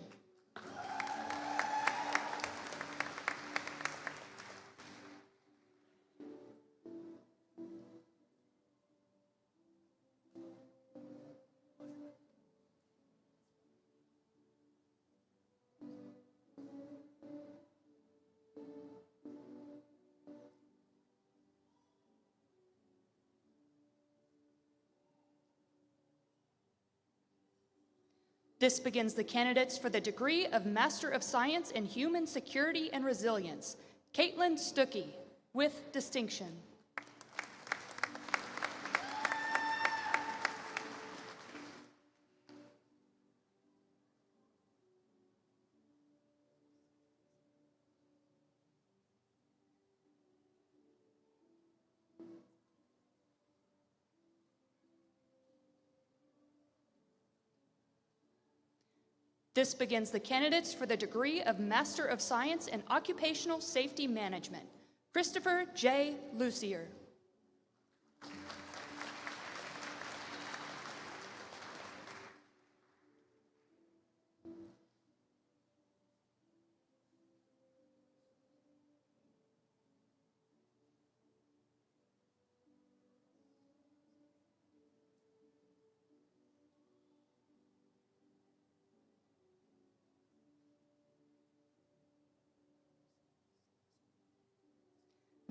Speaker 10: This begins the candidates for the degree of Master of Science in Human Security and Resilience. Caitlin Stuckey, with distinction. This begins the candidates for the degree of Master of Science in Occupational Safety Management. Christopher J. Lucier.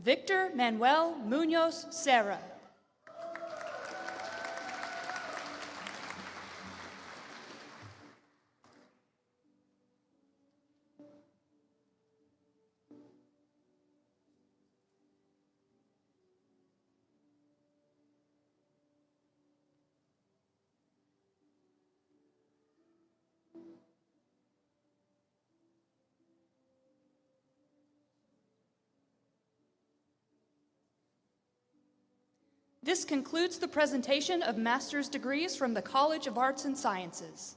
Speaker 10: Victor Manuel Munoz Serra. This concludes the presentation of master's degrees from the College of Arts and Sciences.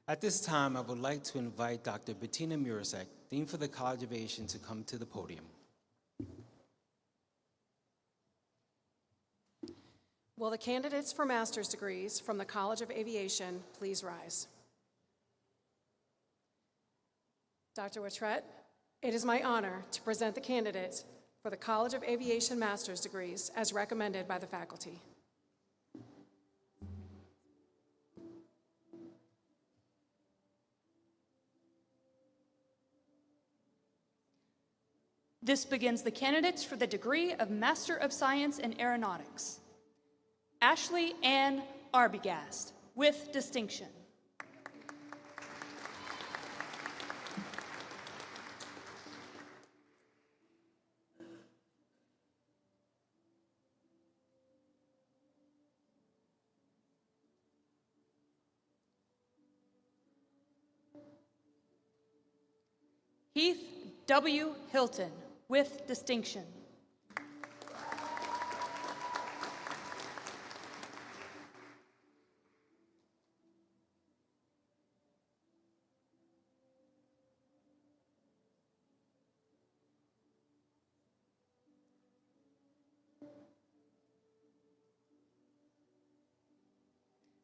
Speaker 5: At this time, I would like to invite Dr. Bettina Murasek, Dean for the College of Aviation, to come to the podium.
Speaker 11: Will the candidates for master's degrees from the College of Aviation please rise? Dr. Watret, it is my honor to present the candidates for the College of Aviation master's degrees as recommended by the faculty.
Speaker 10: This begins the candidates for the degree of Master of Science in Aeronautics. Ashley Ann Arbogast, with distinction. Heath W. Hilton, with distinction.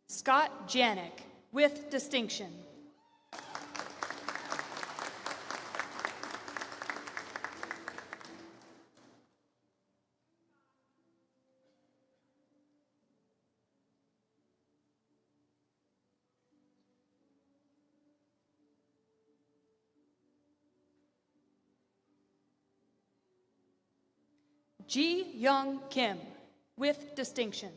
Speaker 10: Scott Janik, with distinction. Ji Young Kim, with distinction.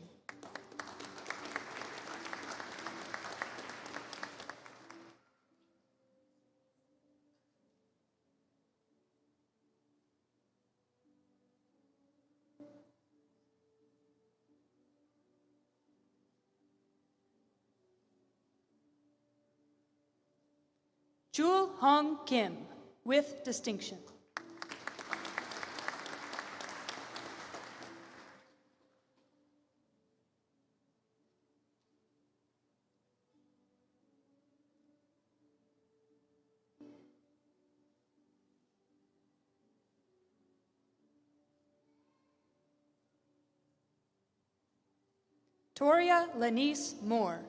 Speaker 10: Jul Hong Kim, with distinction. Toria Lanice Moore.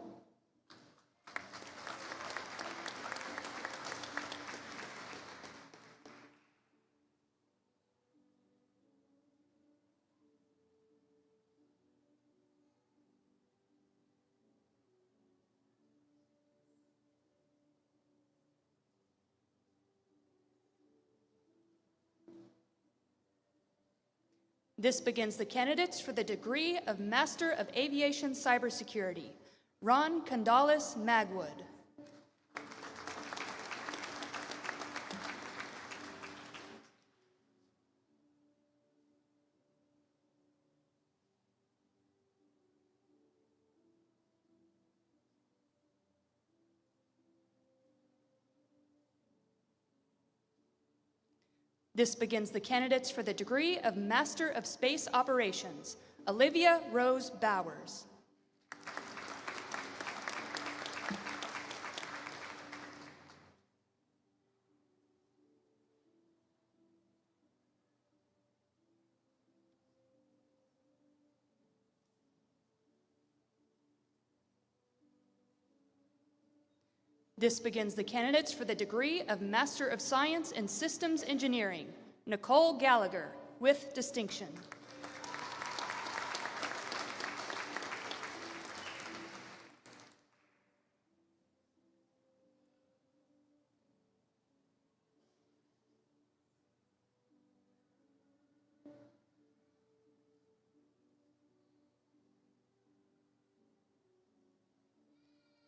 Speaker 10: This begins the candidates for the degree of Master of Aviation Cybersecurity. Ron Condalis Magwood. This begins the candidates for the degree of Master of Space Operations. Olivia Rose Bowers. This begins the candidates for the degree of Master of Science in Systems Engineering. Nicole Gallagher, with distinction.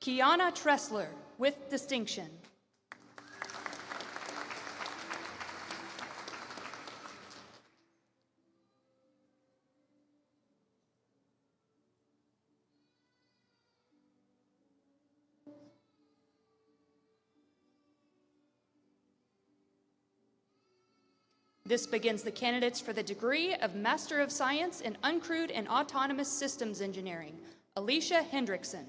Speaker 10: Kiana Tressler, with distinction. This begins the candidates for the degree of Master of Science in Uncrewed and Autonomous Systems Engineering. Alicia Hendrickson.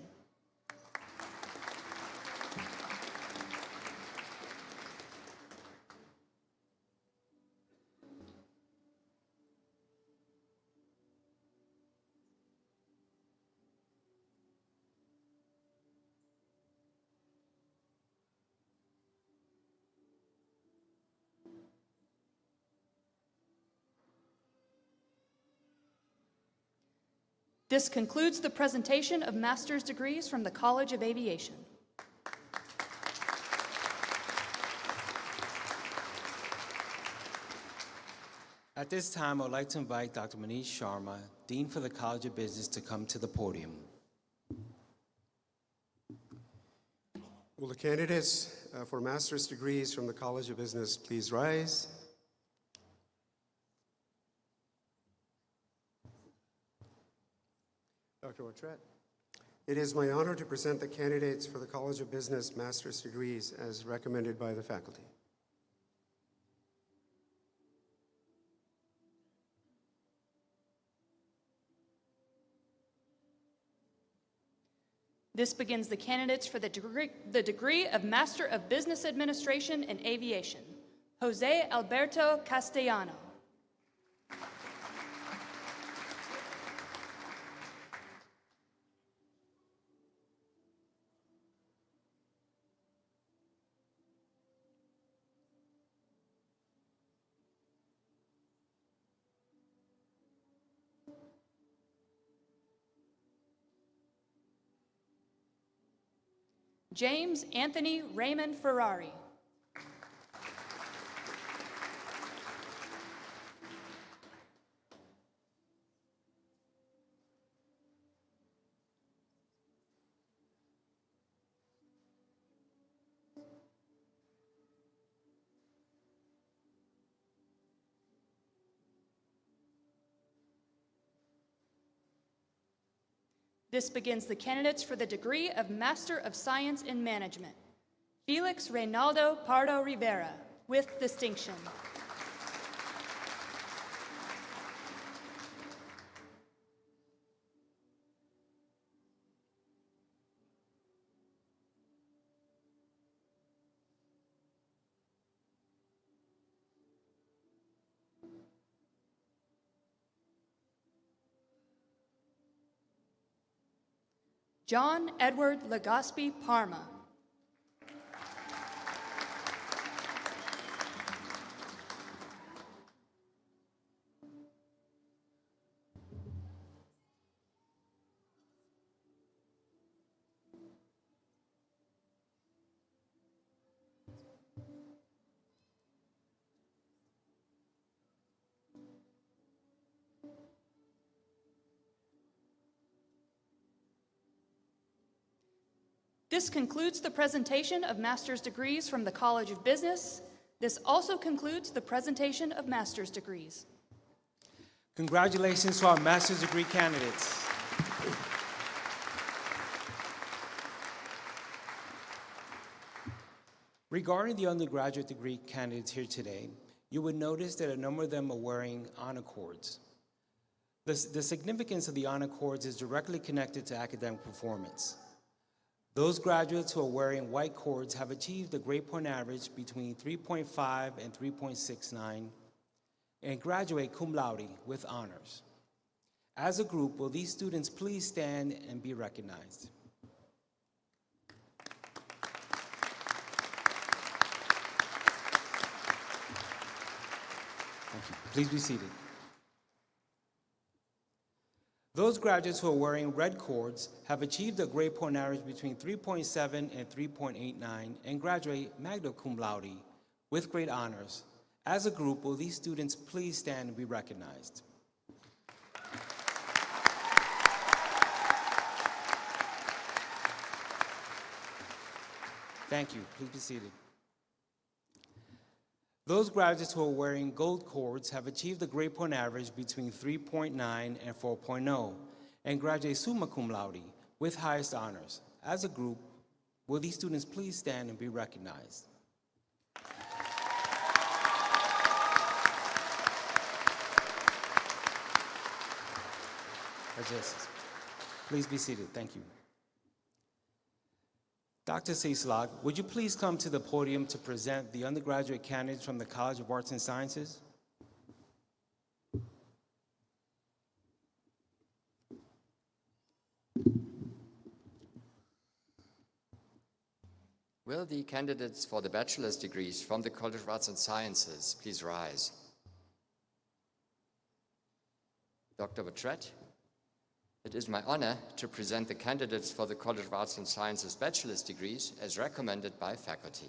Speaker 10: This concludes the presentation of master's degrees from the College of Aviation.
Speaker 5: At this time, I would like to invite Dr. Manish Sharma, Dean for the College of Business, to come to the podium.
Speaker 12: Will the candidates for master's degrees from the College of Business please rise? Dr. Watret. It is my honor to present the candidates for the College of Business master's degrees as recommended by the faculty.
Speaker 10: This begins the candidates for the degree of Master of Business Administration in Aviation. Jose Alberto Castellano. James Anthony Raymond Ferrari. This begins the candidates for the degree of Master of Science in Management. Felix Reynaldo Pardo Rivera, with distinction. John Edward Legaspi Parma. This concludes the presentation of master's degrees from the College of Business. This also concludes the presentation of master's degrees.
Speaker 5: Congratulations to our master's degree candidates. Regarding the undergraduate degree candidates here today, you would notice that a number of them are wearing honor cords. The significance of the honor cords is directly connected to academic performance. Those graduates who are wearing white cords have achieved a grade point average between 3.5 and 3.69 and graduate cum laude with honors. As a group, will these students please stand and be recognized? Thank you. Please be seated. Those graduates who are wearing red cords have achieved a grade point average between 3.7 and 3.89 and graduate magna cum laude with great honors. As a group, will these students please stand and be recognized? Thank you. Please be seated. Those graduates who are wearing gold cords have achieved a grade point average between 3.9 and 4.0 and graduate summa cum laude with highest honors. As a group, will these students please stand and be recognized? Please be seated. Thank you. Dr. Cieslak, would you please come to the podium to present the undergraduate candidates from the College of Arts and Sciences?
Speaker 9: Will the candidates for the bachelor's degrees from the College of Arts and Sciences please rise? Dr. Bertrett, it is my honor to present the candidates for the College of Arts and Sciences bachelor's degrees as recommended by faculty.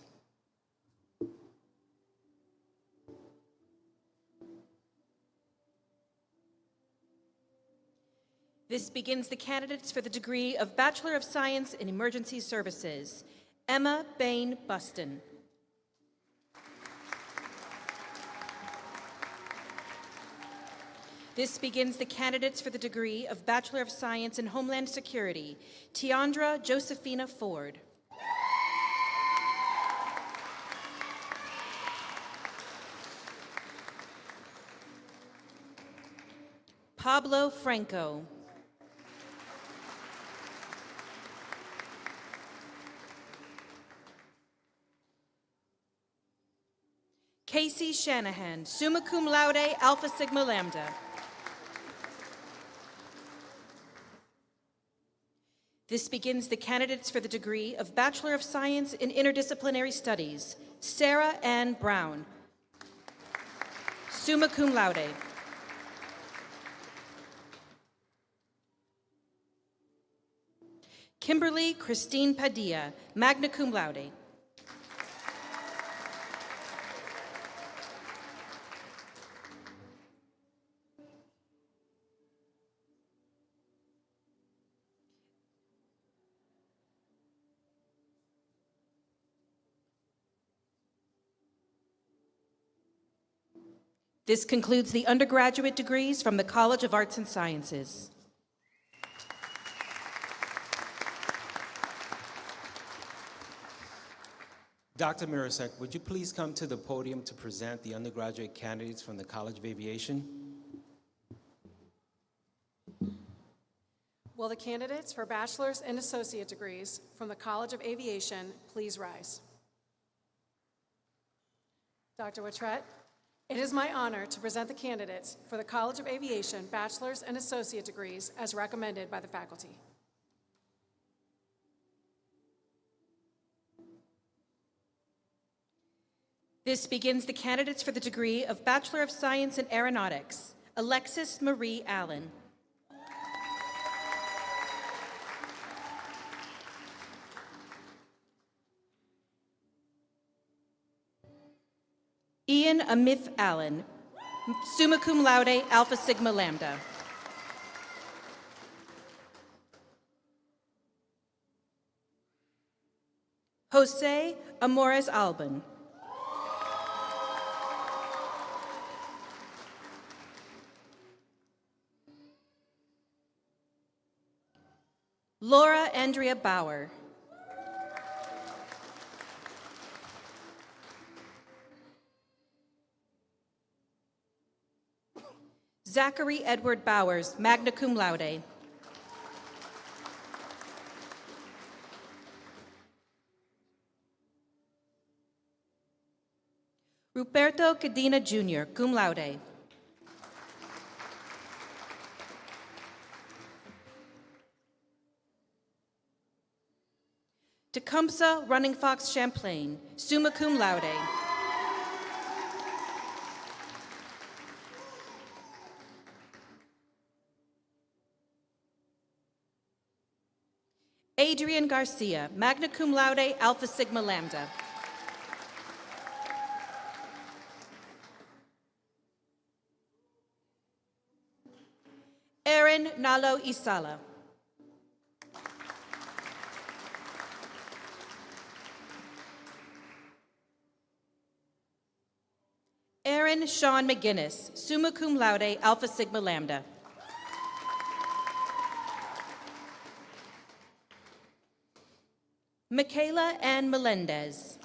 Speaker 1: This begins the candidates for the degree of Bachelor of Science in Emergency Services. Emma Bain Buston. This begins the candidates for the degree of Bachelor of Science in Homeland Security. Tiandra Josephina Ford. Pablo Franco. Casey Shanahan, summa cum laude, Alpha Sigma Lambda. This begins the candidates for the degree of Bachelor of Science in Interdisciplinary Studies. Sarah Ann Brown, summa cum laude. Kimberly Christine Padilla, magna cum laude. This concludes the undergraduate degrees from the College of Arts and Sciences.
Speaker 5: Dr. Mirasek, would you please come to the podium to present the undergraduate candidates from the College of Aviation?
Speaker 11: Will the candidates for bachelor's and associate degrees from the College of Aviation please rise? Dr. Watrette, it is my honor to present the candidates for the College of Aviation bachelor's and associate degrees as recommended by the faculty.
Speaker 1: This begins the candidates for the degree of Bachelor of Science in Aeronautics, Alexis Marie Allen. Ian Amith Allen, summa cum laude, Alpha Sigma Lambda. Jose Amores Alban. Laura Andrea Bauer. Zachary Edward Bowers, magna cum laude. Ruperto Cadena Jr., cum laude. Tecumseh Running Fox Champlain, summa cum laude. Adrian Garcia, magna cum laude, Alpha Sigma Lambda. Aaron Nalo Isala. Aaron Sean McGinnis, summa cum laude, Alpha Sigma Lambda. Michaela Ann Melendez.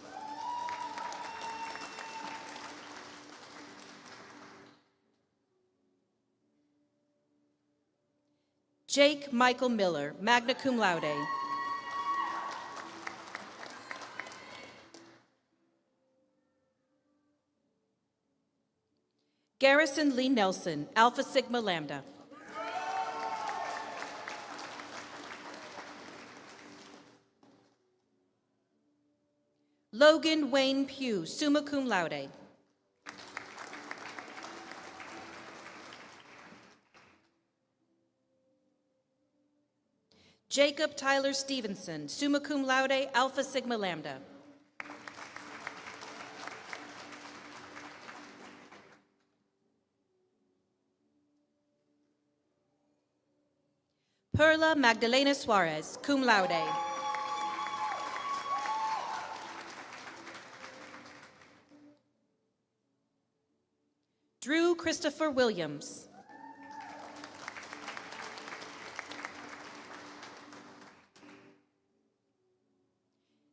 Speaker 1: Jake Michael Miller, magna cum laude. Garrison Lee Nelson, Alpha Sigma Lambda. Logan Wayne Pugh, summa cum laude. Jacob Tyler Stevenson, summa cum laude, Alpha Sigma Lambda. Perla Magdalena Suarez, cum laude. Drew Christopher Williams.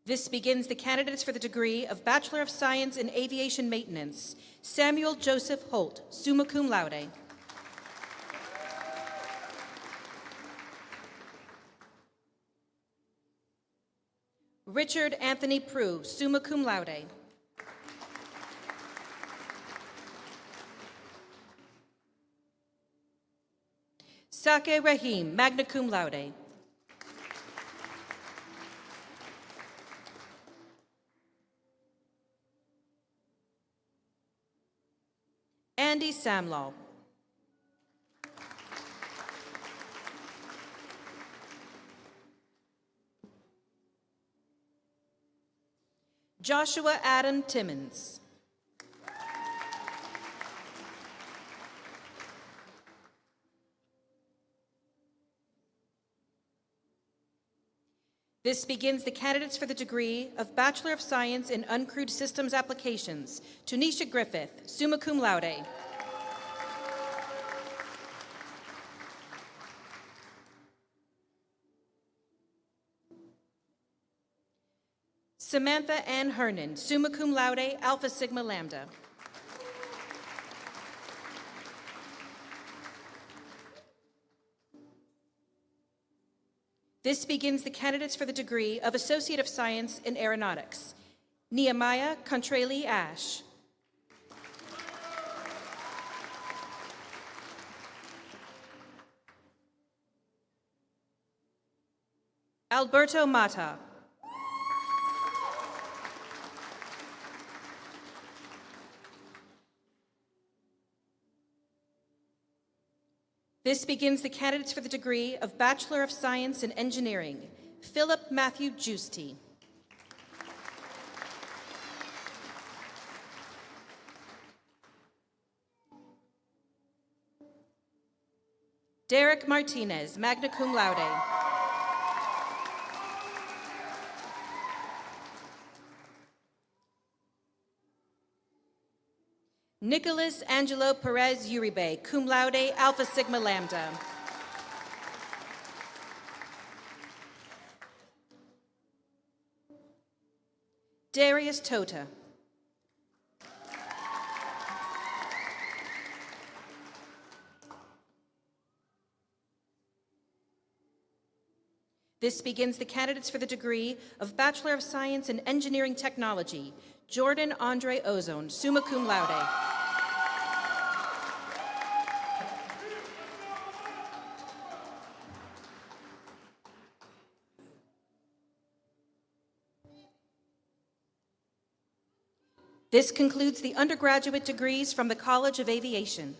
Speaker 1: This begins the candidates for the degree of Bachelor of Science in Aviation Maintenance. Samuel Joseph Holt, summa cum laude. Richard Anthony Prue, summa cum laude. Sake Rahim, magna cum laude. Andy Samlaw. Joshua Adam Timmons. This begins the candidates for the degree of Bachelor of Science in Uncrewed Systems Applications. Tanisha Griffith, summa cum laude. Samantha Ann Hernan, summa cum laude, Alpha Sigma Lambda. This begins the candidates for the degree of Associate of Science in Aeronautics. Nehemiah Contrali Ash. Alberto Mata. This begins the candidates for the degree of Bachelor of Science in Engineering, Philip Matthew Giusti. Derek Martinez, magna cum laude. Nicholas Angelo Perez Uribe, cum laude, Alpha Sigma Lambda. Darius Tota. This begins the candidates for the degree of Bachelor of Science in Engineering Technology, Jordan Andre Ozone, summa cum laude. This concludes the undergraduate degrees from the College of Aviation.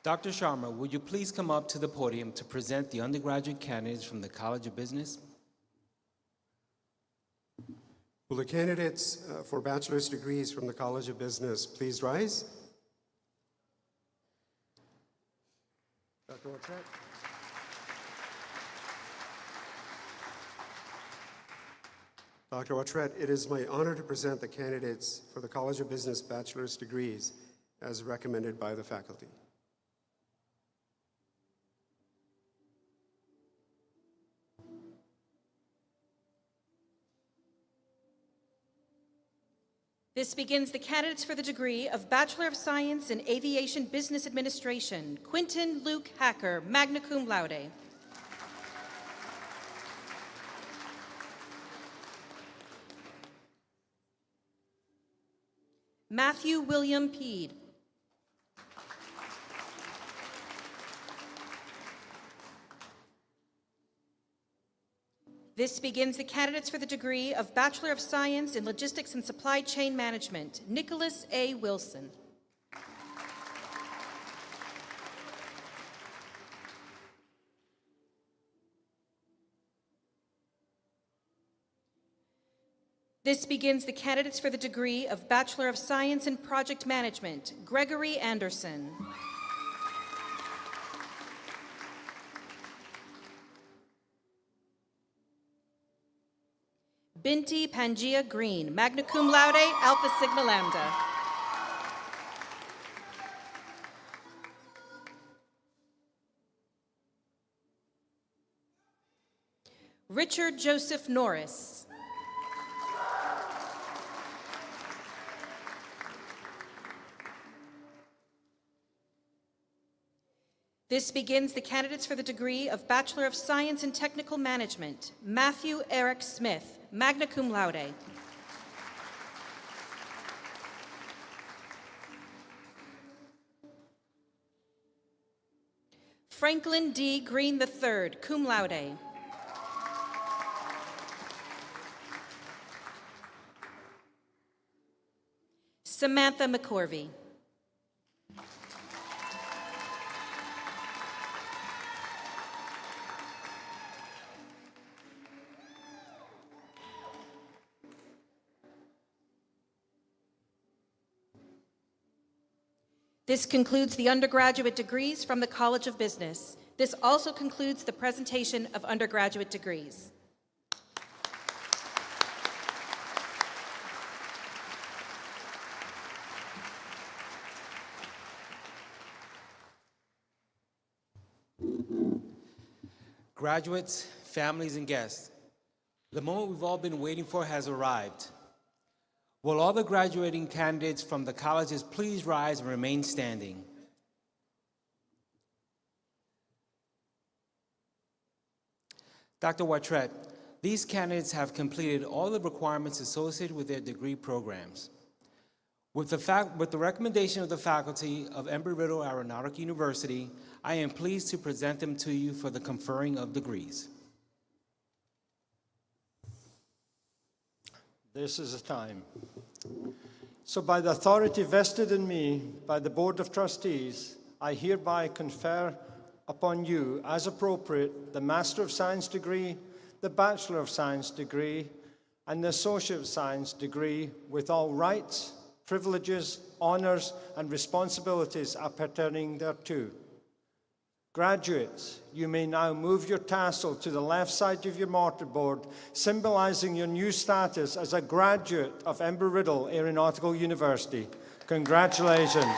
Speaker 5: Dr. Sharma, would you please come up to the podium to present the undergraduate candidates from the College of Business?
Speaker 12: Will the candidates for bachelor's degrees from the College of Business please rise? Dr. Watret. Dr. Watret, it is my honor to present the candidates for the College of Business bachelor's degrees as recommended by the faculty.
Speaker 1: This begins the candidates for the degree of Bachelor of Science in Aviation Business Administration, Quinton Luke Hacker, magna cum laude. Matthew William Peed. This begins the candidates for the degree of Bachelor of Science in Logistics and Supply Chain Management, Nicholas A. Wilson. This begins the candidates for the degree of Bachelor of Science in Project Management, Gregory Anderson. Binti Pangia Green, magna cum laude, Alpha Sigma Lambda. Richard Joseph Norris. This begins the candidates for the degree of Bachelor of Science in Technical Management, Matthew Eric Smith, magna cum laude. Franklin D. Green III, cum laude. Samantha McCorvey. This concludes the undergraduate degrees from the College of Business. This also concludes the presentation of undergraduate degrees.
Speaker 5: Graduates, families, and guests, the moment we've all been waiting for has arrived. Will all the graduating candidates from the colleges please rise and remain standing? Dr. Watret, these candidates have completed all the requirements associated with their degree programs. With the recommendation of the faculty of Embry-Riddle Aeronautical University, I am pleased to present them to you for the conferring of degrees.
Speaker 7: This is the time. So by the authority vested in me by the Board of Trustees, I hereby confer upon you, as appropriate, the Master of Science degree, the Bachelor of Science degree, and the Associate of Science degree with all rights, privileges, honors, and responsibilities appertaining thereto. Graduates, you may now move your tassel to the left side of your mortarboard, symbolizing your new status as a graduate of Embry-Riddle Aeronautical University. Congratulations.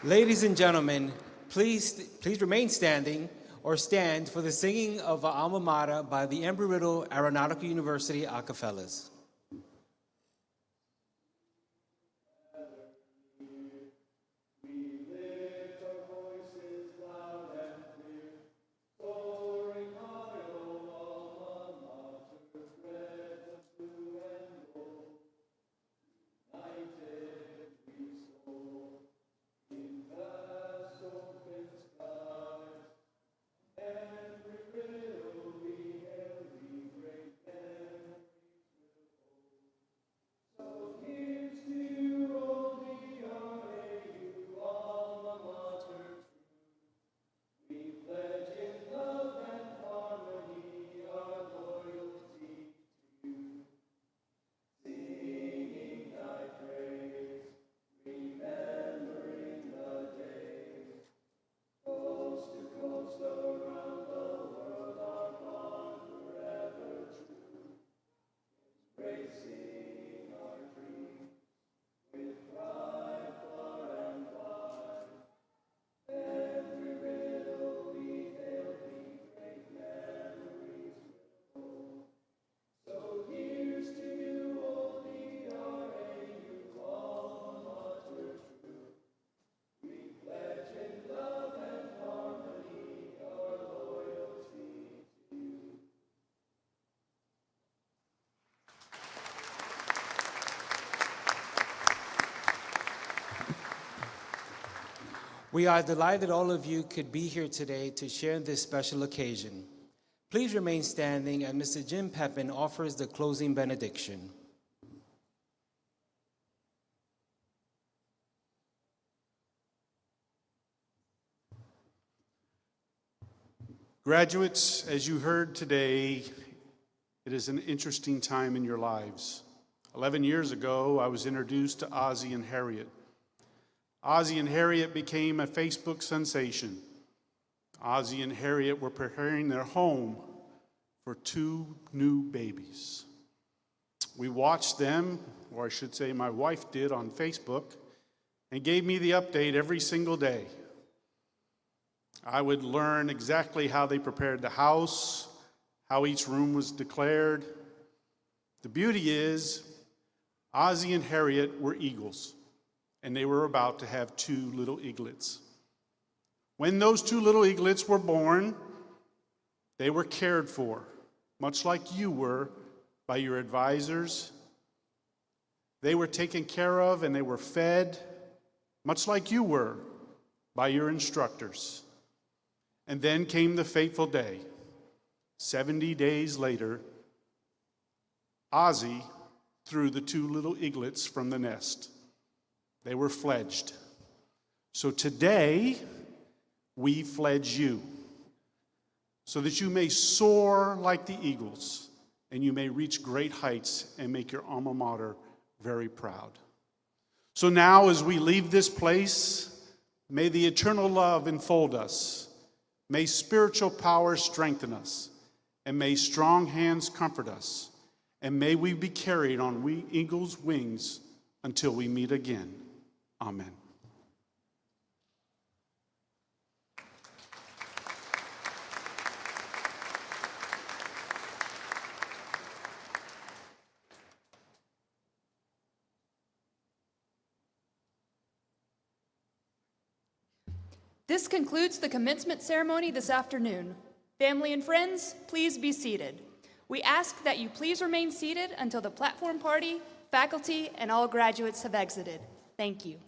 Speaker 5: Ladies and gentlemen, please remain standing or stand for the singing of our alma mater by the Embry-Riddle Aeronautical University a cappellas. We are delighted all of you could be here today to share this special occasion. Please remain standing and Mr. Jim Pepin offers the closing benediction.
Speaker 6: Graduates, as you heard today, it is an interesting time in your lives. 11 years ago, I was introduced to Ozzie and Harriet. Ozzie and Harriet became a Facebook sensation. Ozzie and Harriet were preparing their home for 2 new babies. We watched them, or I should say my wife did, on Facebook, and gave me the update every single day. I would learn exactly how they prepared the house, how each room was declared. The beauty is, Ozzie and Harriet were eagles, and they were about to have 2 little eaglets. When those 2 little eaglets were born, they were cared for, much like you were, by your advisors. They were taken care of and they were fed, much like you were, by your instructors. And then came the fateful day. 70 days later, Ozzie threw the 2 little eaglets from the nest. They were fledged. So today, we fledge you so that you may soar like the eagles and you may reach great heights and make your alma mater very proud. So now, as we leave this place, may the eternal love enfold us, may spiritual power strengthen us, and may strong hands comfort us, and may we be carried on eagle's wings until we meet again. Amen.
Speaker 10: This concludes the commencement ceremony this afternoon. Family and friends, please be seated. We ask that you please remain seated until the platform party, faculty, and all graduates have exited. Thank you.